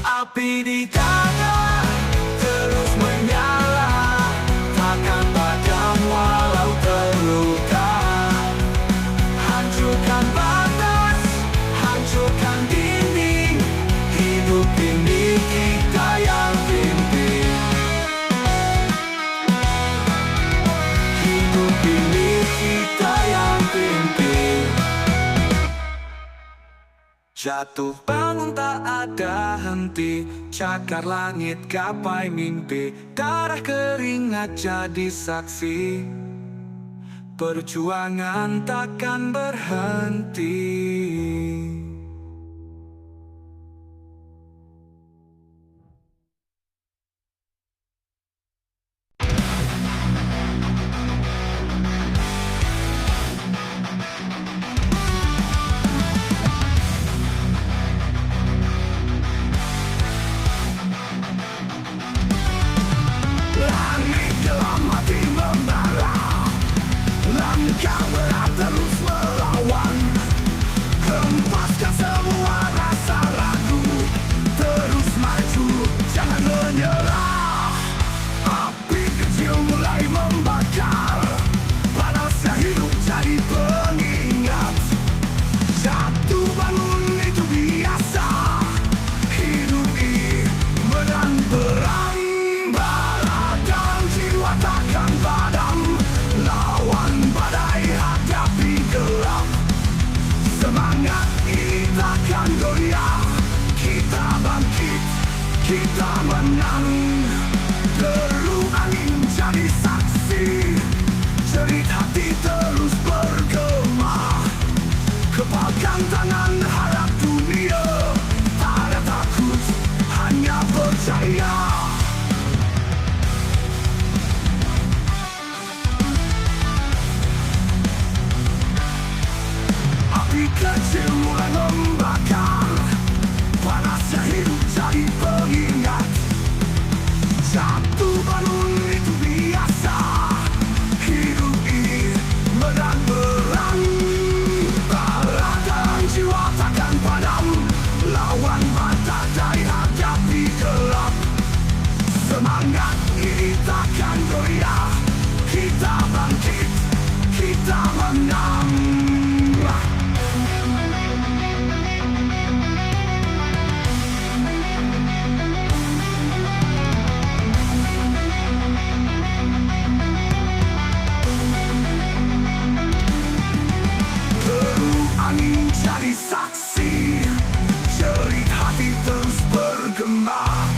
Api di dada terus menyala, takkan padam walau terluka. Hancurkan batas, hancurkan dinding, hidup ini kita yang pimpin. Hidup ini kita yang pimpin. Jatuh bangun tak ada henti, cakar langit gapai mimpi, darah keringat jadi saksi. Perjuangan takkan berhenti. Langit dalam hati membara, langkah berat terus melawan. Hempaskan semua rasa ragu, terus maju, jangan menyerah. Api kecil mulai membakar, panasnya hidup jadi pengingat. Jatuh bangun itu biasa, hidup ini medan perang. Takkan padam, lawan badai hadapi gelap. Semangat ini takkan goyah, kita bangkit, kita menang. Deru angin jadi saksi, jerit hati terus bergema. Kepalkan tangan harap dunia, tak ada takut, hanya percaya. Kecil mulai membakar, panasnya hidup jadi pengingat. Jatuh bangun itu biasa, hidup ini medan perang. Bara dan jiwa takkan padam, lawan badai hadapi gelap. Semangat ini takkan goyah, kita bangkit, kita menang. Angin jadi saksi, jerit hati terus bergema.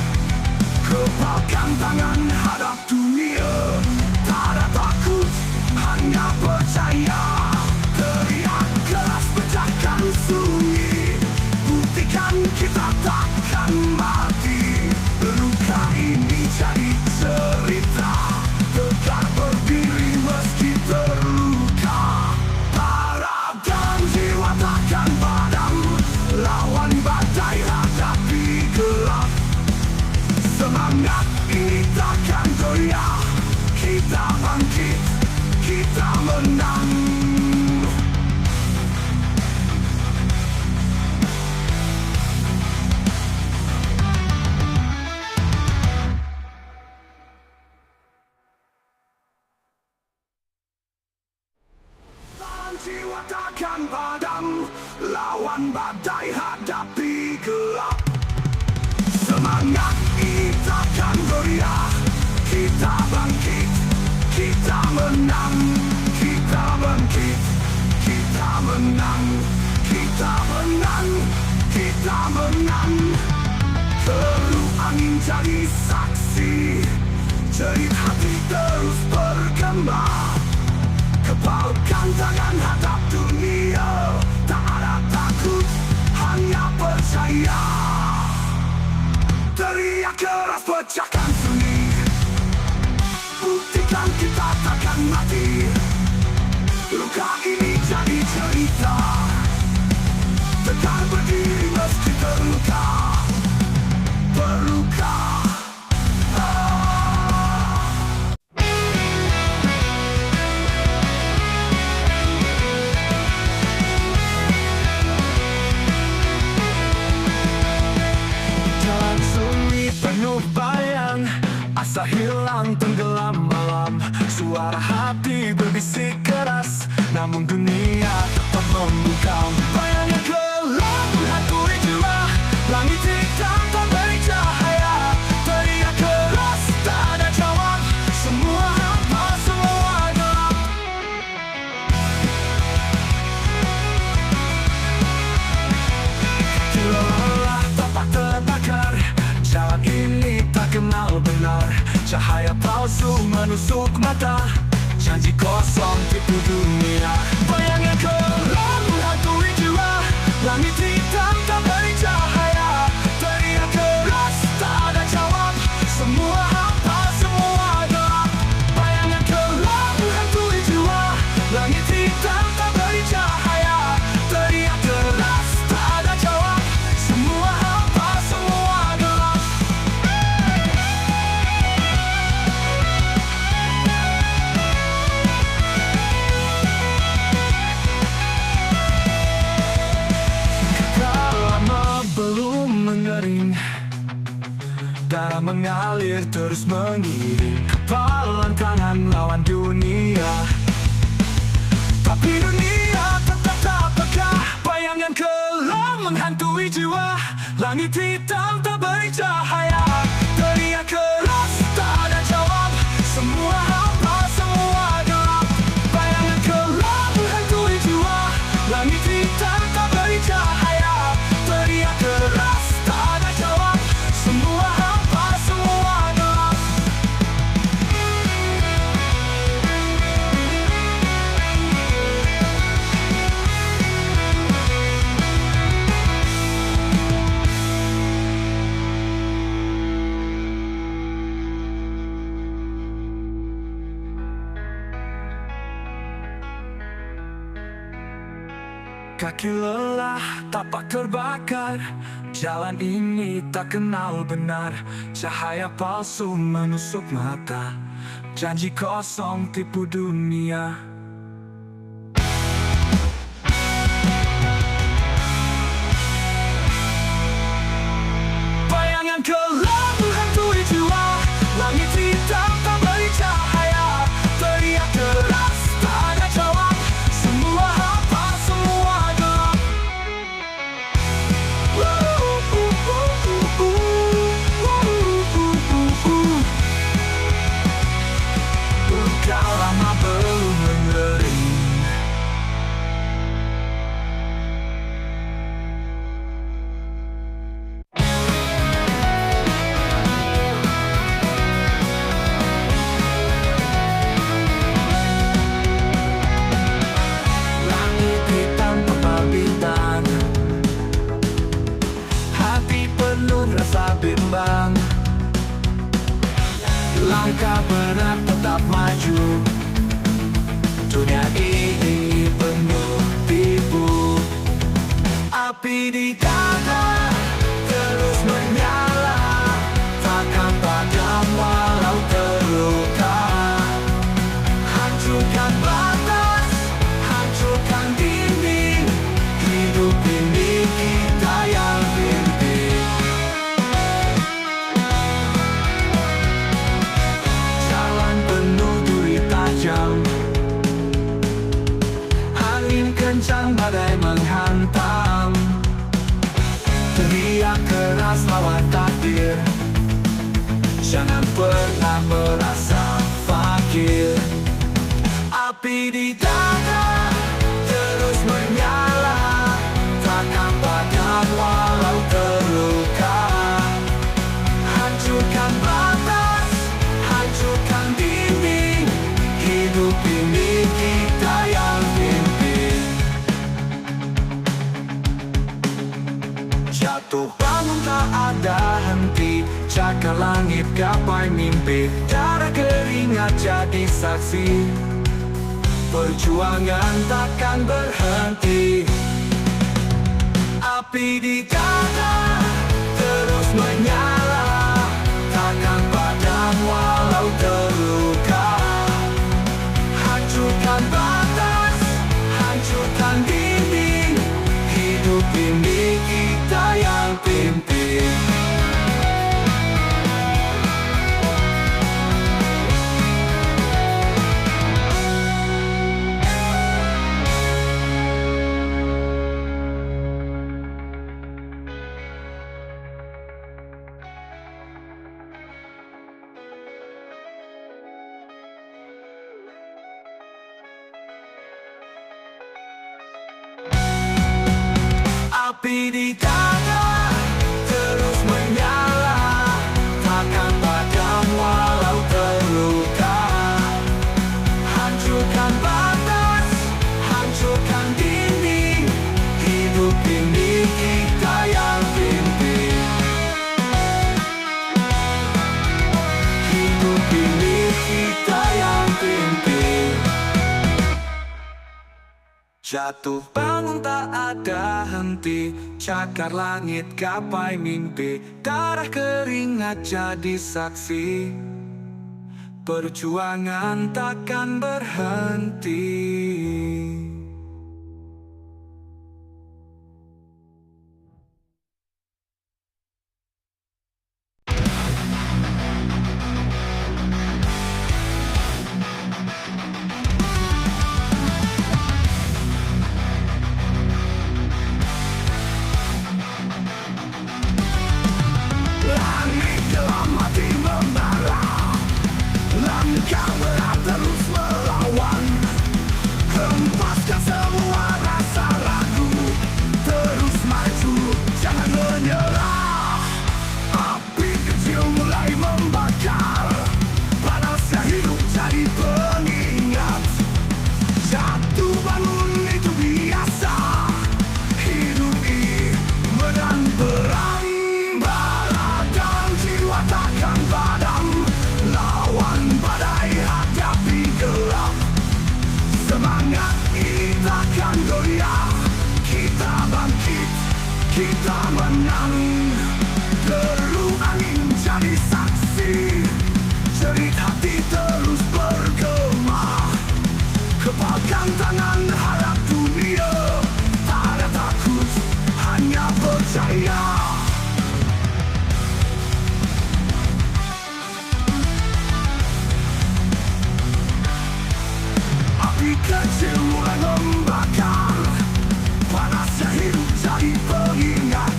Kepalkan tangan hadap dunia, tak ada takut, hanya percaya. Teriak keras pecahkan sunyi, buktikan kita takkan mati. Luka ini jadi cerita, tegak berdiri meski terluka. Takkan padam, lawan badai hadapi gelap. Semangat ini takkan goyah, kita bangkit, menang. Jiwa takkan padam, lawan badai hadapi gelap. Semangat kita kan goyah, kita bangkit, kita menang, kita bangkit, kita menang, kita menang, kita menang. Terup angin jadi saksi, jerit hati terus bergema. Kepalkan tangan hadap dunia, tak ada takut, hanya percaya. Teriak keras pecahkan sunyi, buktikan kita takkan mati. Luka ini jadi cerita, tegar berdiri meski terluka, berluka. Penuh bayang, asa hilang tenggelam malam. Suara hati berbisik keras, namun dunia tetap membungkam. Bayangnya gelap menghantui jiwa, langit hitam tak beri cahaya. Teriak keras tak ada jawab, semua hampa, semua gelap. Lelah tapak terbakar, jalan ini tak kenal benar. Cahaya palsu menusuk mata, janji kosong tipu dunia. Bayangnya gelap menghantui jiwa, langit hitam tak beri cahaya. Teriak keras tak ada jawab, semua hampa, semua gelap. Bayangnya gelap menghantui jiwa, langit hitam tak beri cahaya. Teriak keras tak ada jawab, semua hampa, semua gelap. Darah mengalir terus mengiring, kepalan tangan lawan dunia. Tapi dunia tetap tak peka, bayangan gelap menghantui jiwa, langit hitam tak beri cahaya. Teriak keras tak ada jawab, semua hampa, semua gelap. Bayangan gelap menghantui jiwa, langit hitam tak beri cahaya. Teriak keras tak ada jawab, semua hampa, semua gelap. Kaki lelah, tapak terbakar, jalan ini tak kenal benar. Cahaya palsu menusuk mata, janji kosong tipu dunia. Bayangan gelap menghantui jiwa, langit hitam tak beri cahaya. Teriak keras tak ada jawab, semua hampa, semua gelap. Luka lama belum mengering. Langit hitam tebal bintang, hati penuh rasa bimbang. Langkah berat tetap maju, dunia ini penuh tipu. Api di dada terus menyala, takkan padam walau terluka. Hancurkan batas Menerjang badai menghantam, teriak keras lawan takdir. Jangan pernah merasa fakir. Api di dada terus menyala, takkan padam walau terluka. Hancurkan batas, hancurkan dinding, hidup ini kita yang pimpin. Jatuh bangun tak ada henti, cakar langit gapai mimpi. Darah keringat jadi saksi, perjuangan takkan berhenti. Api di dada terus menyala, takkan padam walau terluka. Hancurkan batas, hancurkan dinding, hidup ini kita yang pimpin. Api di dada terus menyala, takkan padam walau terluka. Hancurkan batas, hancurkan dinding, hidup ini kita yang pimpin. Hidup ini kita yang pimpin. Jatuh bangun tak ada henti, cakar langit gapai mimpi. Darah keringat jadi saksi, perjuangan takkan berhenti. Langit dalam hati membara, langkah berat terus melawan. Hempaskan semua rasa ragu, terus maju, jangan menyerah. Api kecil mulai membakar, panasnya hidup jadi pengingat. Jatuh bangun itu biasa, hidup ini menang perang. Takkan padam, lawan badai hadapi gelap. Semangat ini takkan goyah, kita bangkit, kita menang. Deru angin jadi saksi, jerit hati terus bergema. Kepalkan tangan harap dunia, tak ada takut, hanya percaya. Api kecil mulai membakar, panasnya hidup jadi pengingat.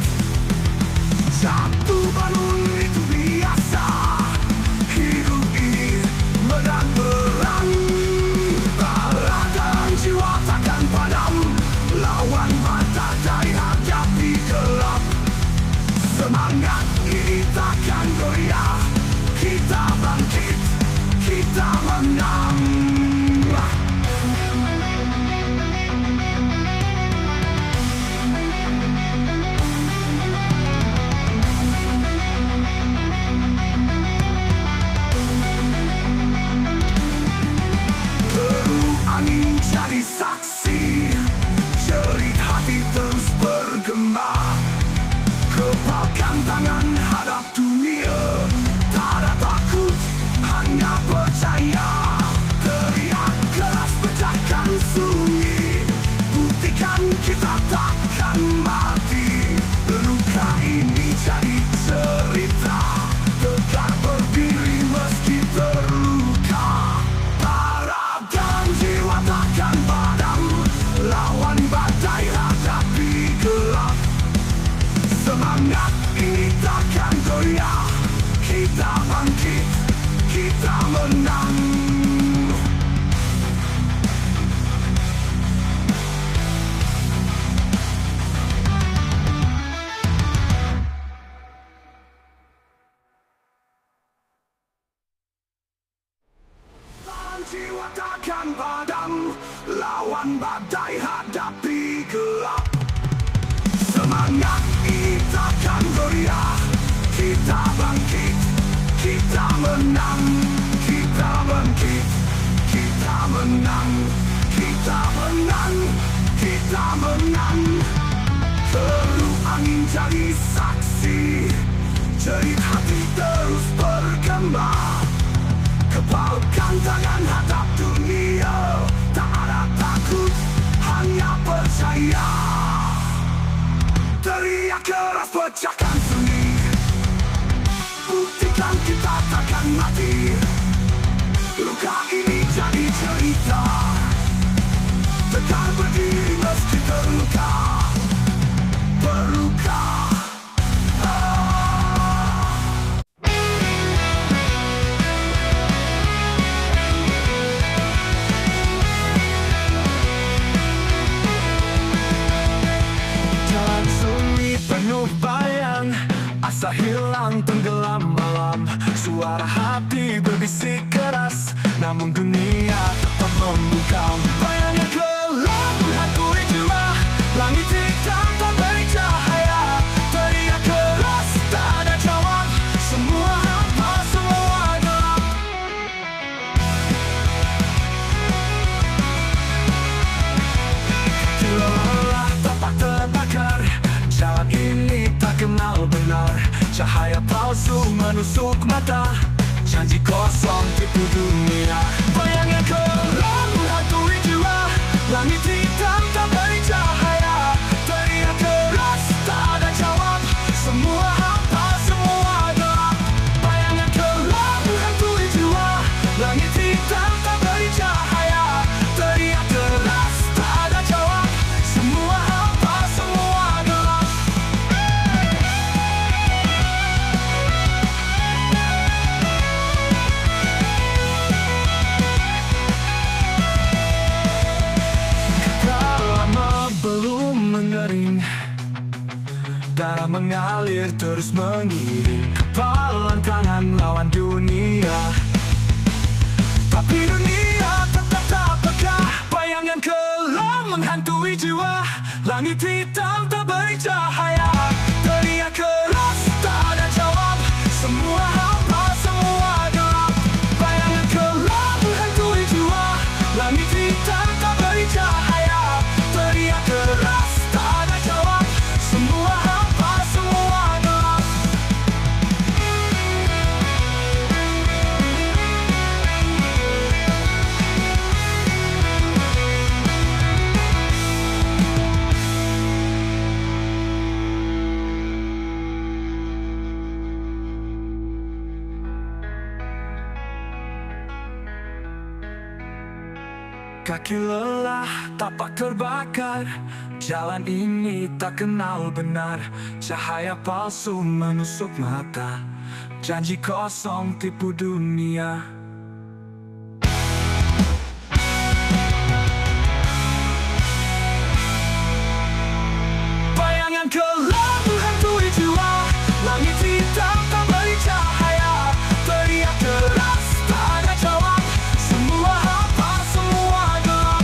Jatuh bangun itu biasa, hidup ini menang perang. Darah dan jiwa takkan padam, lawan badai hadapi gelap. Semangat ini takkan goyah, kita bangkit, kita menang. Angin jadi saksi, jerit hati terus bergema. Kepalkan tangan hadap dunia. Lawan badai, hadapi gelap. Semangat ini takkan goyah. Kita bangkit, kita menang. Kita bangkit, kita menang. Kita menang, kita menang. Terus angin jadi saksi, jadi hati terus bergema. Kepalkan tangan hadap dunia, tak ada takut, hanya percaya. Teriak keras pecahkan sunyi, buktikan kita takkan mati. Luka ini jadi cerita, tegak berdiri meski terluka. Berluka. Jalan sunyi penuh bayang, asa hilang tenggelam malam. Suara hati berbisik keras, namun dunia tetap membungkam. Bayang yang gelap menghantui jiwa, langit hitam tak beri cahaya. Teriak keras tak ada jawab, semua hampa, semua gelap. Lelah tapak terbakar, jalan ini tak kenal benar. Cahaya palsu menusuk mata, janji kosong tipu dunia. Bayang yang gelap menghantui jiwa, langit hitam tak beri cahaya. Teriak keras tak ada jawab, semua hampa, semua gelap. Bayang yang gelap menghantui jiwa, langit hitam tak beri cahaya. Teriak keras tak ada jawab, semua hampa, semua gelap. Lama belum mengering, darah mengalir terus mengiring. Kepalan tangan lawan dunia, tapi dunia tetap tak peka. Bayangan kelam menghantui jiwa, langit hitam tak beri cahaya. Teriak keras tak ada jawab, semua hampa, semua gelap. Bayangan kelam menghantui jiwa, langit hitam tak beri cahaya. Teriak keras tak ada jawab, semua hampa, semua gelap. Kaki lelah, tapak terbakar, jalan ini tak kenal benar. Cahaya palsu menusuk mata, janji kosong tipu dunia. Bayangan gelap menghantui jiwa, langit hitam tak beri cahaya. Teriak keras tak ada jawab, semua hampa, semua gelap.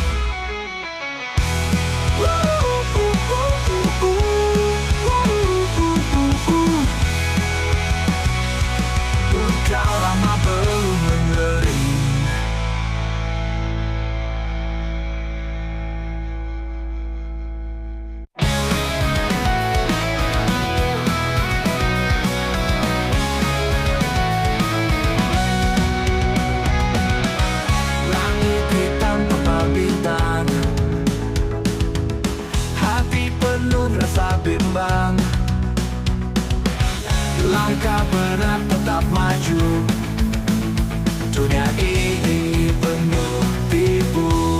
Luka lama belum mengering. Langit hitam tebal bintang, hati penuh rasa bimbang. Langkah berat tetap maju, dunia ini penuh tipu.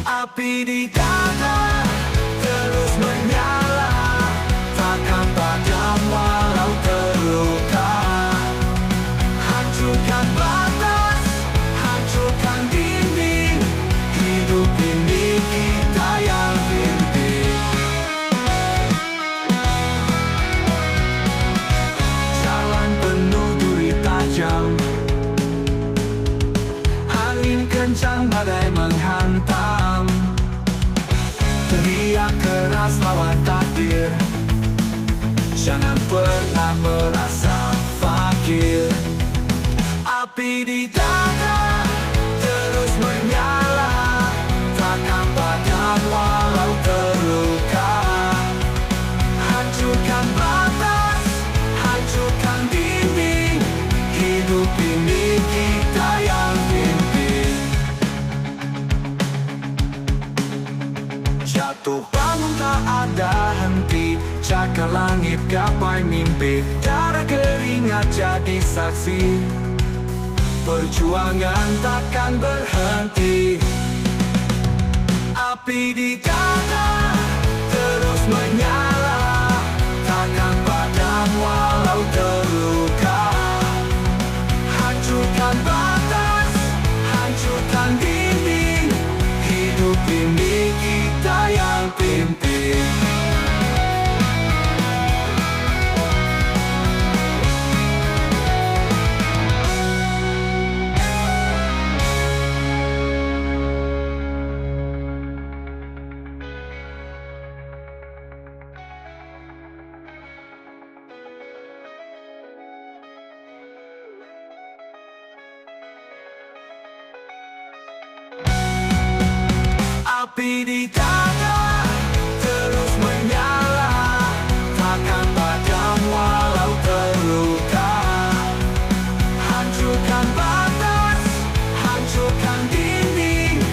Api di dada terus menyala, takkan padam walau terluka. Hancurkan batas, hancurkan dinding, hidup ini kita yang pimpin. Jalan penuh duri tajam, angin kencang badai menghantam. Jangan pernah merasa fakir. Api di dada terus menyala, takkan padam walau terluka. Hancurkan batas, hancurkan dinding, hidup ini kita yang pimpin. Jatuh bangun tak ada henti, cakar langit gapai mimpi. Darah keringat jadi saksi, perjuangan takkan berhenti. Api di dada terus menyala, takkan padam walau terluka. Hancurkan batas, hancurkan dinding, hidup ini kita yang pimpin. Api di dada terus menyala, takkan padam walau terluka. Hancurkan batas, hancurkan dinding,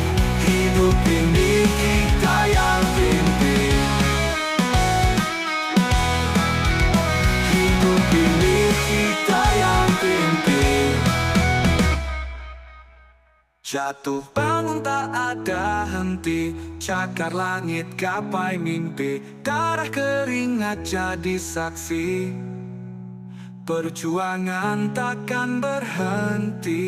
hidup ini kita yang pimpin. Hidup ini kita yang pimpin. Jatuh bangun tak ada henti, cakar langit gapai mimpi. Darah keringat jadi saksi, perjuangan takkan berhenti.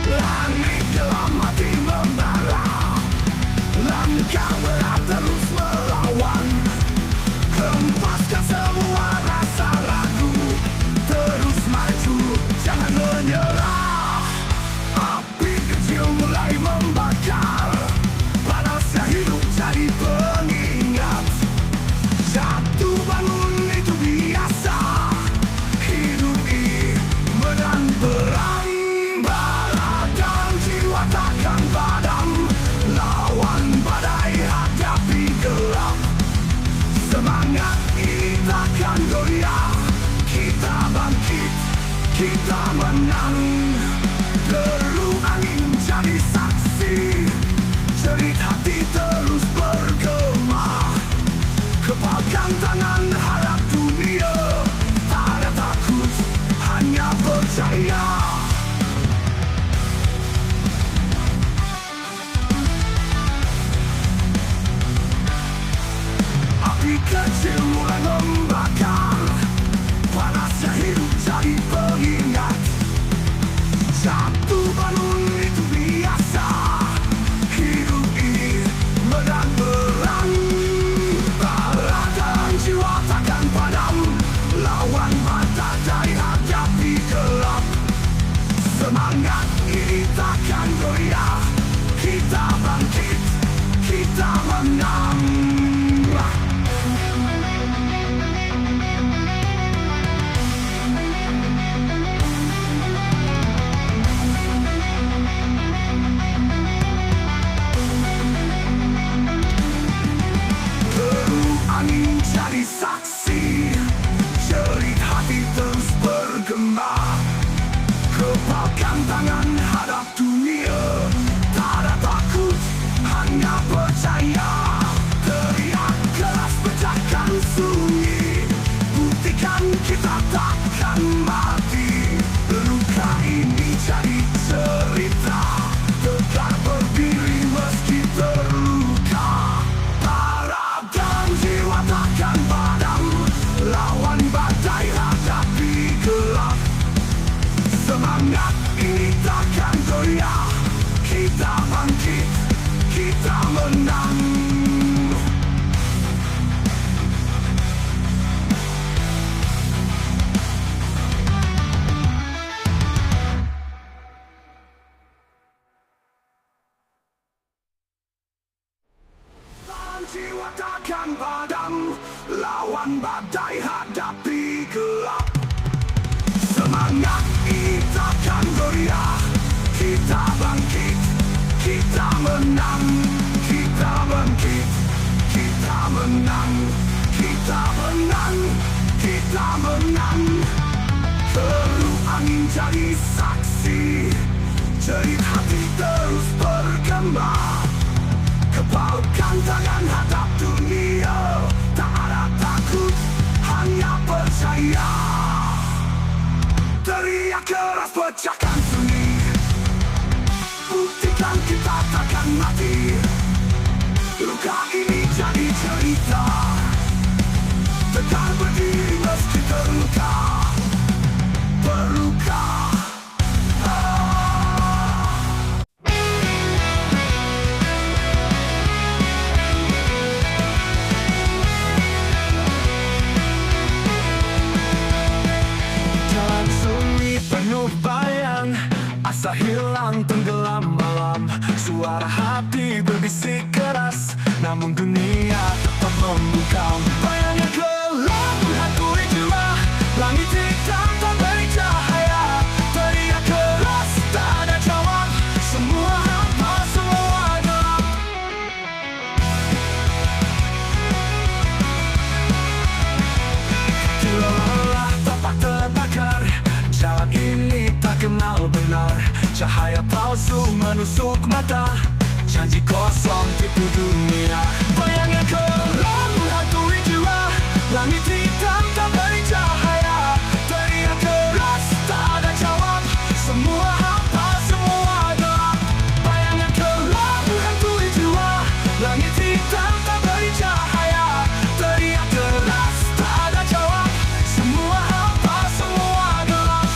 Langit dalam hati membara, langkah berat terus melawan. Hempaskan semua rasa ragu, terus maju, jangan menyerah. Api kecil mulai membakar, panasnya hidup jadi pengingat. Jatuh bangun itu biasa, hidup ini menang perang. Takkan padam, lawan badai hadapi gelap. Semangat ini takkan goyah, kita bangkit, kita menang. Deru angin jadi saksi, jerit hati terus bergema. Kepalkan tangan harap dunia, tak ada takut, hanya percaya. Api kecil mulai membakar, panasnya hidup jadi pengingat. Jatuh bangun itu biasa, hidup ini menang perang. Bara dan jiwa takkan padam, lawan badai hadapi gelap. Semangat ini takkan goyah, kita bangkit, kita menang. Angin jadi saksi, jerit hati terus bergema. Kepalkan tangan hadap dunia, tak ada takut, hanya percaya. Teriak keras pecahkan sunyi, buktikan kita takkan mati. Luka ini jadi cerita, tegak berdiri meski terluka. Takkan padam, lawan badai hadapi gelap. Semangat ini takkan goyah, kita bangkit, menang. Jiwa takkan padam, lawan badai hadapi gelap. Semangat kita kan goyah, kita bangkit, kita menang, kita bangkit, kita menang, kita menang, kita menang. Perlu angin jadi saksi, jerit hati terus bergema. Kepalkan tangan hadap dunia, tak ada takut, hanya percaya. Teriak keras pecahkan sunyi, buktikan kita takkan mati. Luka ini jadi cerita, tegar berdiri meski terluka, berluka. Asa hilang tenggelam malam, suara hati berbisik keras, namun dunia tetap membungkam. Bayangnya gelap menghantui jiwa, langit hitam tak beri cahaya. Teriak keras tak ada jawab, semua hampa, semua gelap. Lelah tapak terbakar, jalan ini tak kenal benar. Cahaya palsu menusuk mata, janji kosong tipu dunia. Bayangnya gelap menghantui jiwa, langit hitam tak beri cahaya. Teriak keras tak ada jawab, semua hampa, semua gelap. Bayangnya gelap menghantui jiwa, langit hitam tak beri cahaya. Teriak keras tak ada jawab, semua hampa, semua gelap.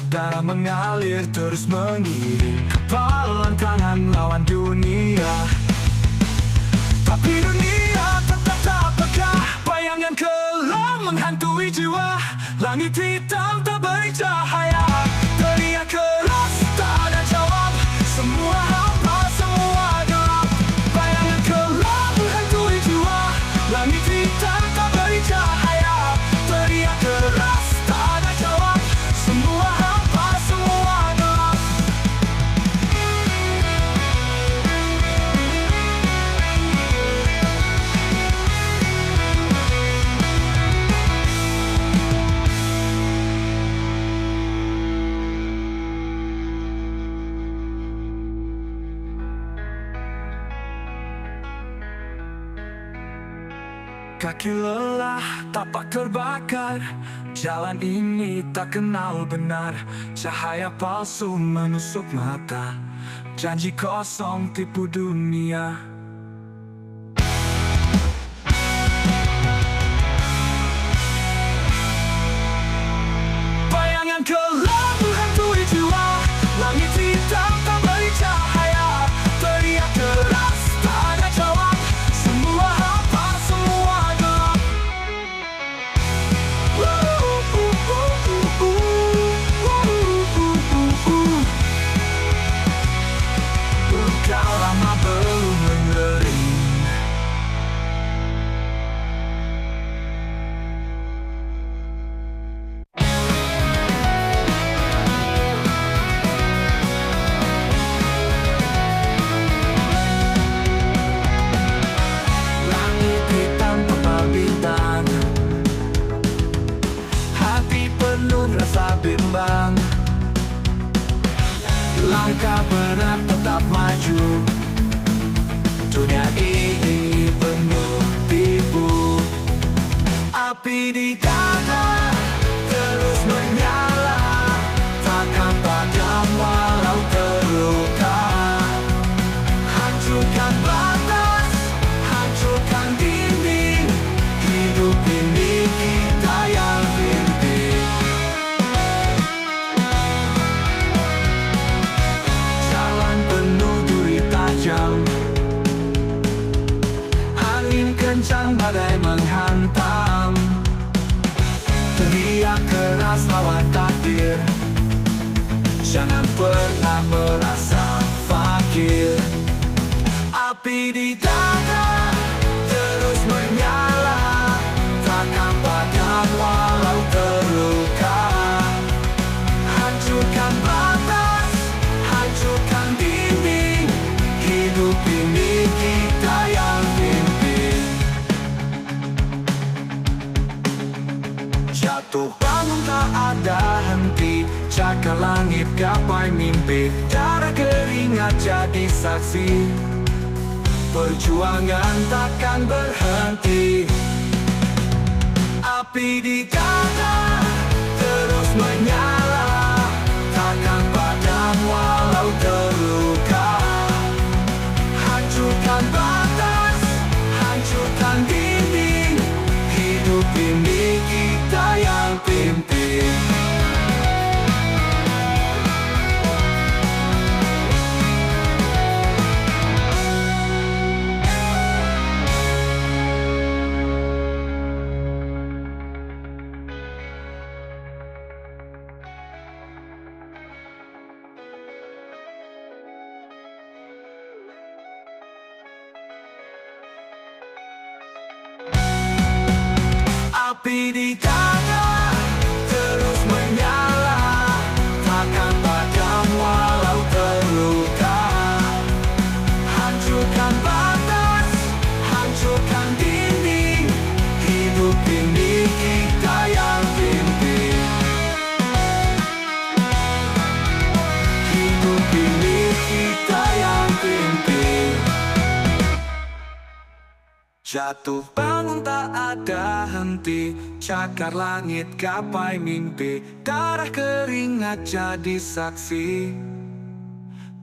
Darah mengalir terus mengiring, kepalan tangan lawan dunia. Tapi dunia tetap tak peka, bayangan kelam menghantui jiwa. Langit hitam tak beri cahaya, teriak keras tak ada jawab, semua hampa, semua gelap. Bayangan kelam menghantui jiwa, langit hitam tak beri cahaya. Teriak keras tak ada jawab, semua hampa, semua gelap. Kaki lelah, tapak terbakar, jalan ini tak kenal benar. Cahaya palsu menusuk mata, janji kosong tipu dunia. Bayangan gelap menghantui jiwa, langit hitam tak beri cahaya. Teriak keras tak ada jawab, semua hampa, semua gelap. Luka lama belum mengering. Langit hitam tebal bintang, hati penuh rasa bimbang. Langkah berat tetap maju, dunia ini penuh tipu. Api di dada terus menyala, takkan padam walau terluka. Hancurkan batas hadir. Jangan pernah merasa fakir. Api di dada terus menyala, takkan padam walau terluka. Hancurkan batas, hancurkan dinding, hidup ini kita yang pimpin. Jatuh bangun tak ada henti, cakar langit gapai mimpi. Darah keringat jadi saksi, perjuangan takkan berhenti. Api di dada terus menyala, takkan padam walau terluka. Hancurkan batas, hancurkan dinding, hidup ini kita yang pimpin. Api di dada terus menyala, takkan padam walau terluka. Hancurkan batas, hancurkan dinding, hidup ini kita yang pimpin. Hidup ini kita yang pimpin. Jatuh bangun tak ada henti, cakar langit gapai mimpi. Darah keringat jadi saksi,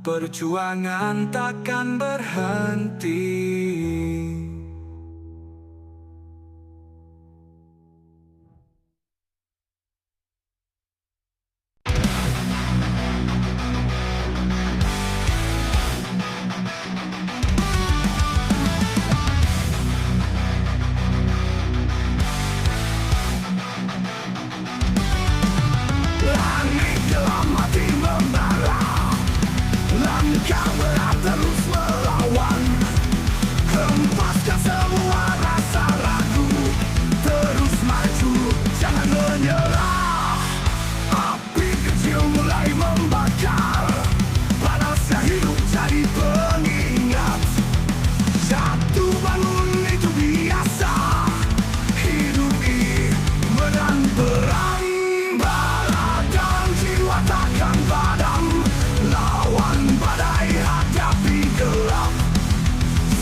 perjuangan takkan berhenti. Langit dalam hati membara, langkah berat terus melawan. Hempaskan semua rasa ragu, terus maju, jangan menyerah. Api kecil mulai membakar, panasnya hidup jadi pengingat. Jatuh bangun itu biasa, hidup ini menang perang. Takkan padam, lawan badai hadapi gelap.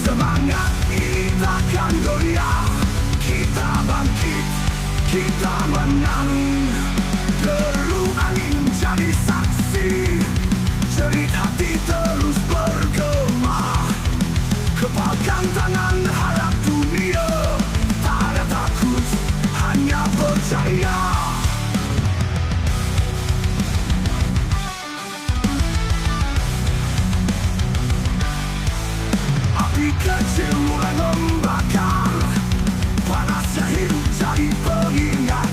Semangat ini takkan goyah, kita bangkit, kita menang. Deru angin jadi saksi, jerit hati terus bergema. Kepalkan tangan harap dunia, tak ada takut, hanya percaya. Api kecil mulai membakar, panasnya hidup jadi pengingat.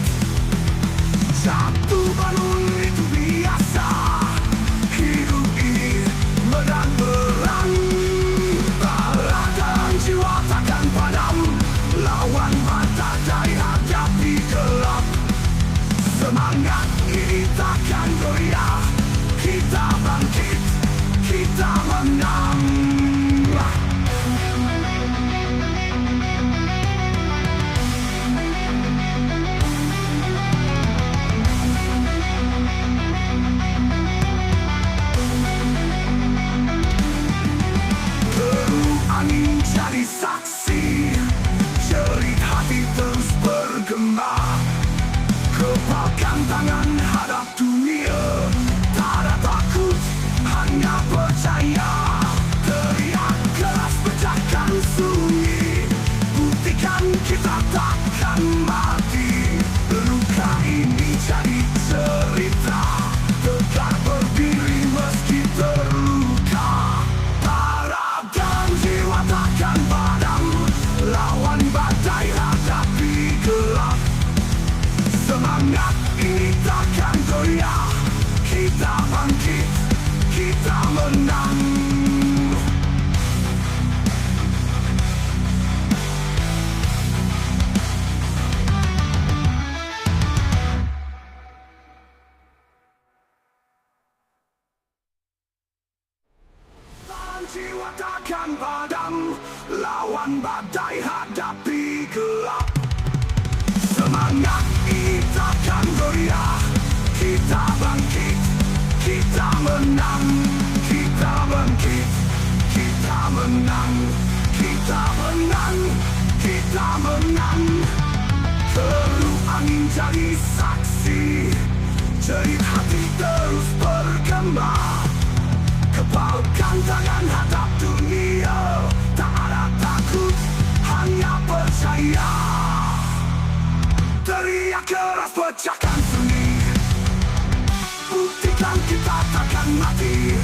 Jatuh bangun itu biasa, hidup ini menang perang. Bara dan jiwa takkan padam, lawan badai hadapi gelap. Semangat ini takkan goyah, kita bangkit, kita menang. Angin jadi saksi, jerit hati terus bergema. Kepalkan tangan hadap dunia, tak ada takut, hanya percaya. Teriak keras pecahkan sunyi, buktikan kita takkan mati. Luka ini jadi cerita, tegak berdiri meski terluka. Takkan padam, lawan badai hadapi gelap. Semangat ini tak goyah, kita bangkit, kita menang. Jiwa takkan padam, lawan badai hadapi gelap. Semangat ini takkan goyah, kita bangkit, kita menang. Kita bangkit, kita menang. Kita menang, kita menang. Teruh angin jadi saksi, jerit hati terus bergema. Kepalkan tangan hadap dunia, tak ada takut, hanya percaya. Teriak keras pecahkan sunyi, buktikan kita takkan mati.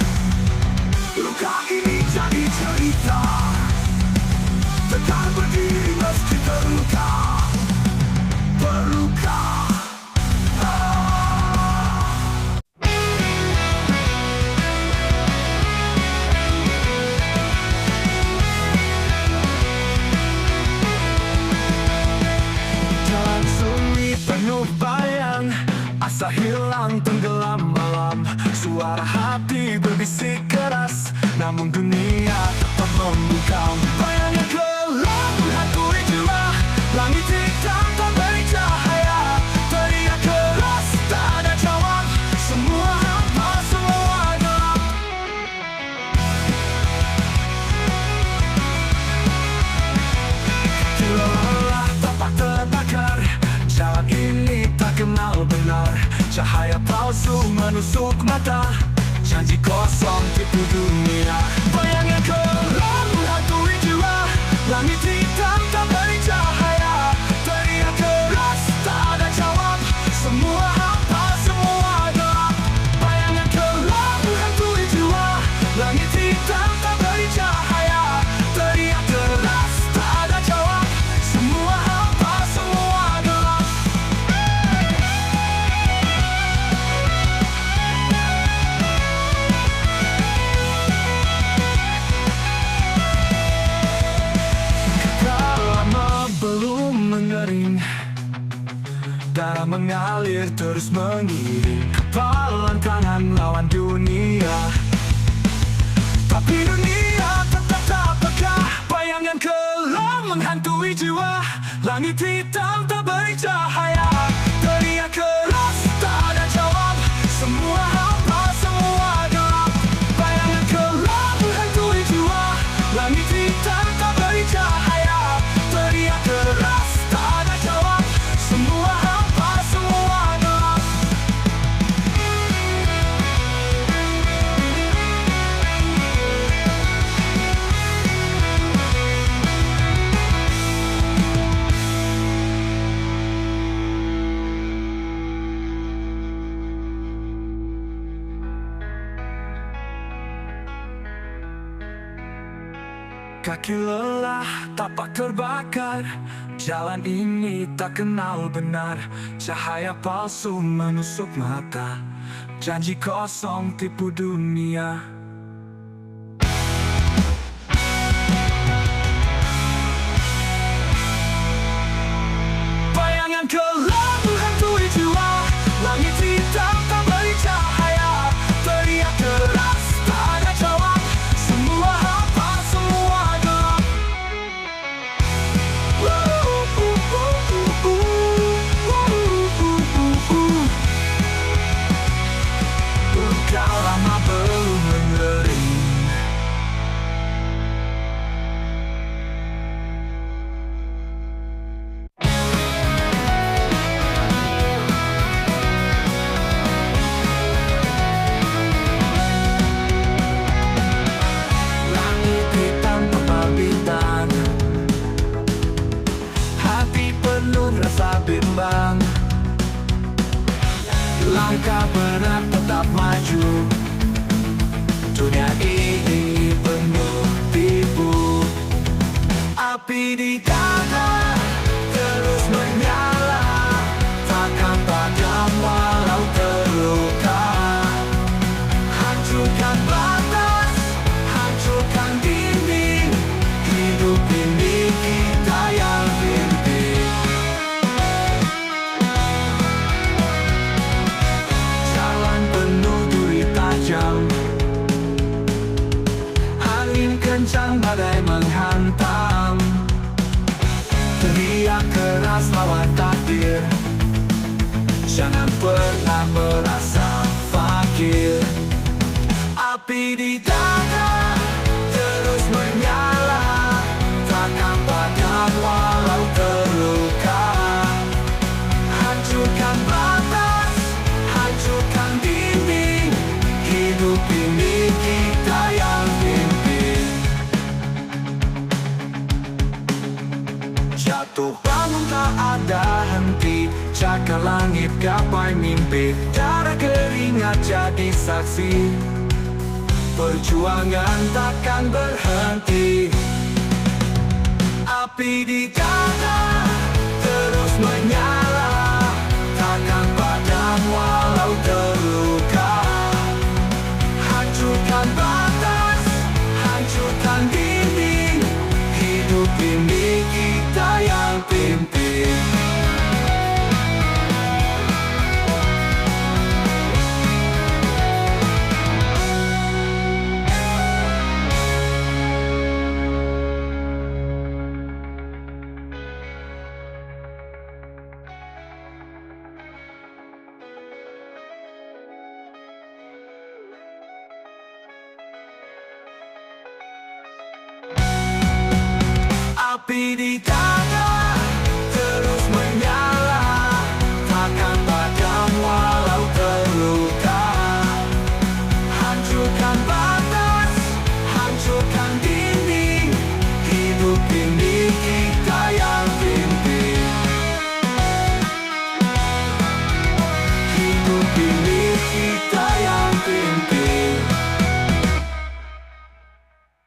Luka ini jadi cerita, tegar berdiri meski terluka. Berluka. Asa hilang tenggelam malam, suara hati berbisik keras, namun dunia tetap membungkam. Bayangnya gelap menghantui jiwa, langit hitam tak beri cahaya. Teriak keras tak ada jawab, semua hampa, semua gelap. Lelah tapak terbakar, jalan ini tak kenal benar. Cahaya palsu menusuk mata, janji kosong tipu dunia. Bayangnya gelap menghantui jiwa, langit hitam tak beri cahaya. Teriak keras tak ada jawab, semua hampa, semua gelap. Bayangnya gelap menghantui jiwa, langit hitam tak beri cahaya. Teriak keras tak ada jawab, semua hampa, semua gelap. Darah mengalir terus mengiring, kepalan tangan lawan dunia. Tapi dunia tetap tak peka, bayangan kelam menghantui jiwa. Langit hitam tak beri cahaya, teriak keras tak ada jawab, semua hampa, semua gelap. Bayangan kelam menghantui jiwa, langit hitam tak beri cahaya. Teriak keras tak ada jawab, semua hampa, semua gelap. Kaki lelah, tapak terbakar, jalan ini tak kenal benar. Cahaya palsu menusuk mata, janji kosong tipu dunia. Bayangan gelap menghantui jiwa, langit hitam tak beri cahaya. Teriak keras tak ada jawab, semua hampa, semua gelap. Luka lama belum mengering. Langit hitam kepalpitan, hati penuh rasa bimbang. Langkah berat tetap maju, dunia ini penuh tipu. Api di dada terus menyala, takkan padam walau terus pernah merasa fakir. Api di dada terus menyala, takkan padam walau terluka. Hancurkan batas, hancurkan dinding, hidup ini kita yang pimpin. Jatuh bangun tak ada henti, cakar langit gapai mimpi, darah keringat jadi saksi. Perjuangan takkan berhenti. Api di dada terus menyala, takkan padam walau terluka. Hancurkan batas, hancurkan dinding, hidup ini kita yang pimpin. Api di dada terus menyala, takkan padam walau terluka. Hancurkan batas, hancurkan dinding, hidup ini kita yang pimpin. Hidup ini kita yang pimpin.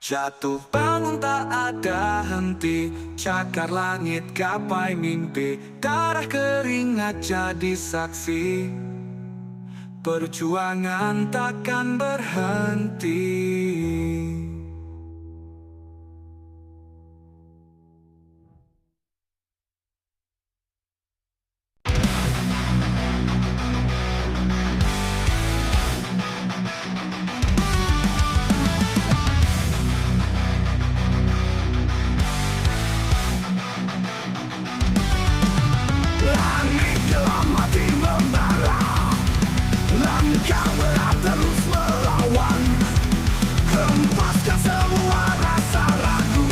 Jatuh bangun tak ada henti, cakar langit gapai mimpi, darah keringat jadi saksi. Perjuangan takkan berhenti. Langit dalam hati membara, langkah berat terus melawan. Hempaskan semua rasa ragu,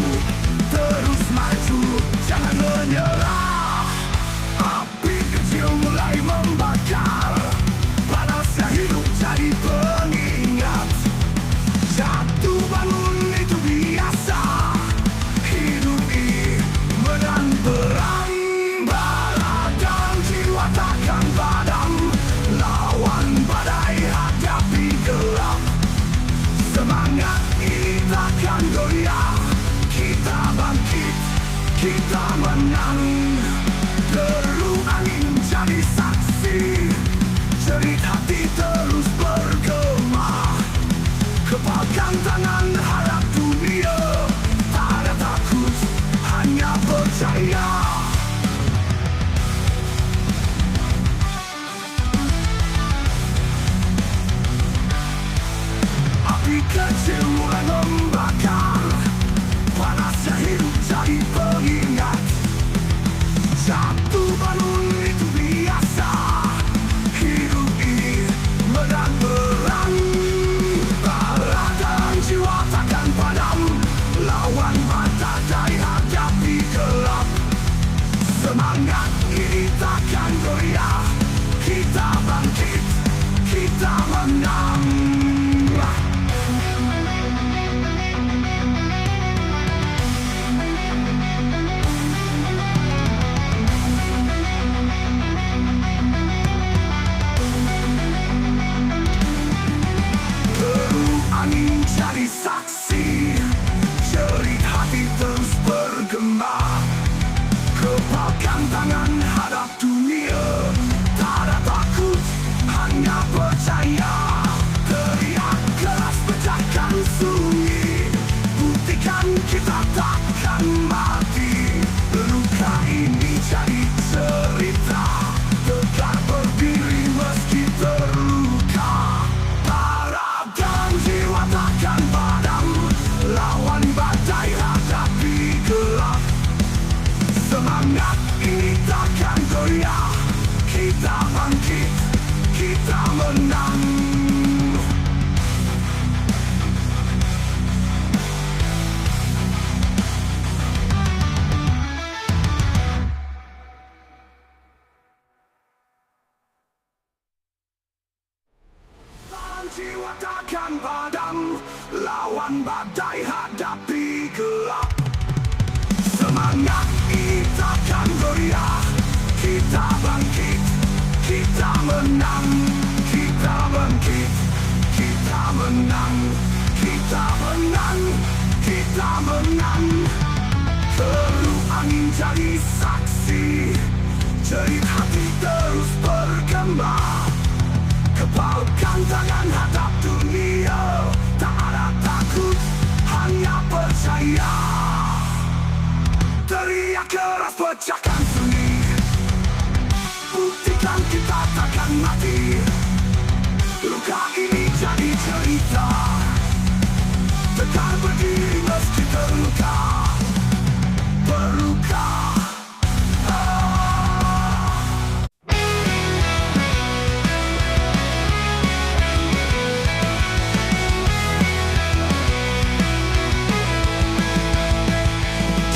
terus maju, jangan menyerah. Api kecil mulai membakar, panasnya hidup jadi pengingat. Jatuh bangun itu biasa, hidup ini menang perang. Takkan padam, lawan badai, hadapi gelap. Semangat ini takkan goyah, kita bangkit, kita menang. Deru angin jadi saksi, jerit hati terus bergema. Kepalkan tangan harap dunia, tak ada takut, hanya percaya. Api kecil mulai membakar, panasnya hidup jadi pengingat. Jatuh bangun itu biasa, hidup ini menang perang. Bara dan jiwa takkan padam, lawan badai, hadapi gelap. Semangat ini takkan goyah, kita bangkit, kita menang. Angin jadi saksi, jerit hati terus bergema. Kepalkan tangan hadap dunia, tak ada takut, hanya percaya. takkan padam, lawan badai hadapi gelap. Semangat ini takkan goyah, kita bangkit, kita menang, kita bangkit, kita menang, kita menang, kita menang. Teruh angin jadi saksi, jerit hati terus bergema. Kepalkan tangan hadap dunia, tak ada takut, hanya percaya. Teriak keras pecahkan sunyi, buktikan kita takkan mati. Luka ini jadi cerita, tegar berdiri meski terluka, berluka.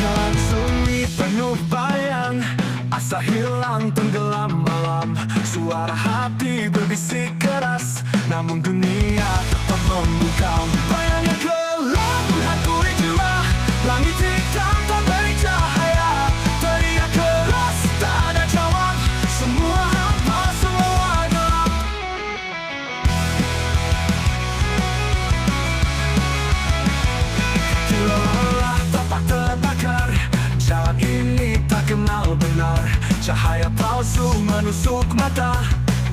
Jalan sunyi penuh bayang, asa hilang tenggelam malam. Suara hati berbisik keras, namun dunia tetap membungkam. Bayangnya gelap menghantui jiwa, langit hitam tak beri cahaya. Teriak keras tak ada jawab, semua hampa, semua gelap. Lelah tapak terbakar, jalan ini tak kenal benar. Cahaya palsu menusuk mata,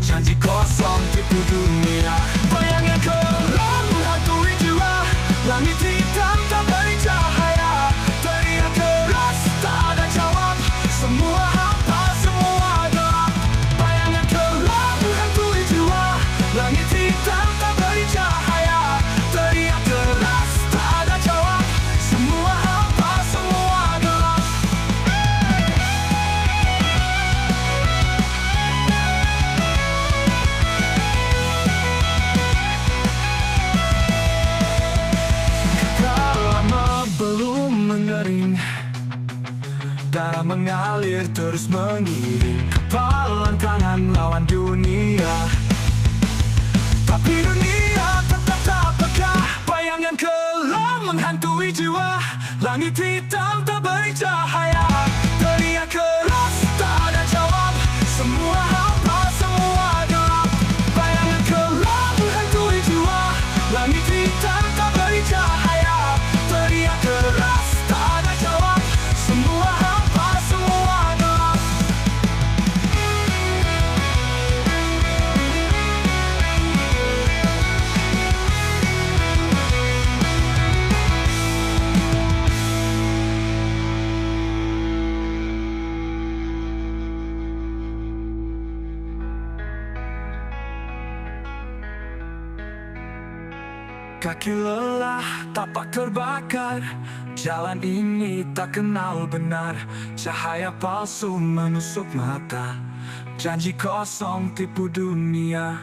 janji kosong tipu dunia. Bayangnya gelap menghantui jiwa, langit hitam tak beri cahaya. Teriak keras tak ada jawab, semua hampa, semua gelap. Bayangnya gelap menghantui jiwa, langit hitam tak beri cahaya. Teriak keras tak ada jawab, semua hampa, semua gelap. Lama belum mengering, darah mengalir terus mengiring. Kepalan tangan lawan dunia, tapi dunia tetap tak peka. Bayangan kelam menghantui jiwa, langit hitam tak beri cahaya. Teriak keras tak ada jawab, semua hampa, semua gelap. Bayangan kelam menghantui jiwa, langit hitam tak beri cahaya. Teriak keras tak ada jawab, semua hampa, semua gelap. Kaki lelah, tapak terbakar, jalan ini tak kenal benar. Cahaya palsu menusuk mata, janji kosong tipu dunia.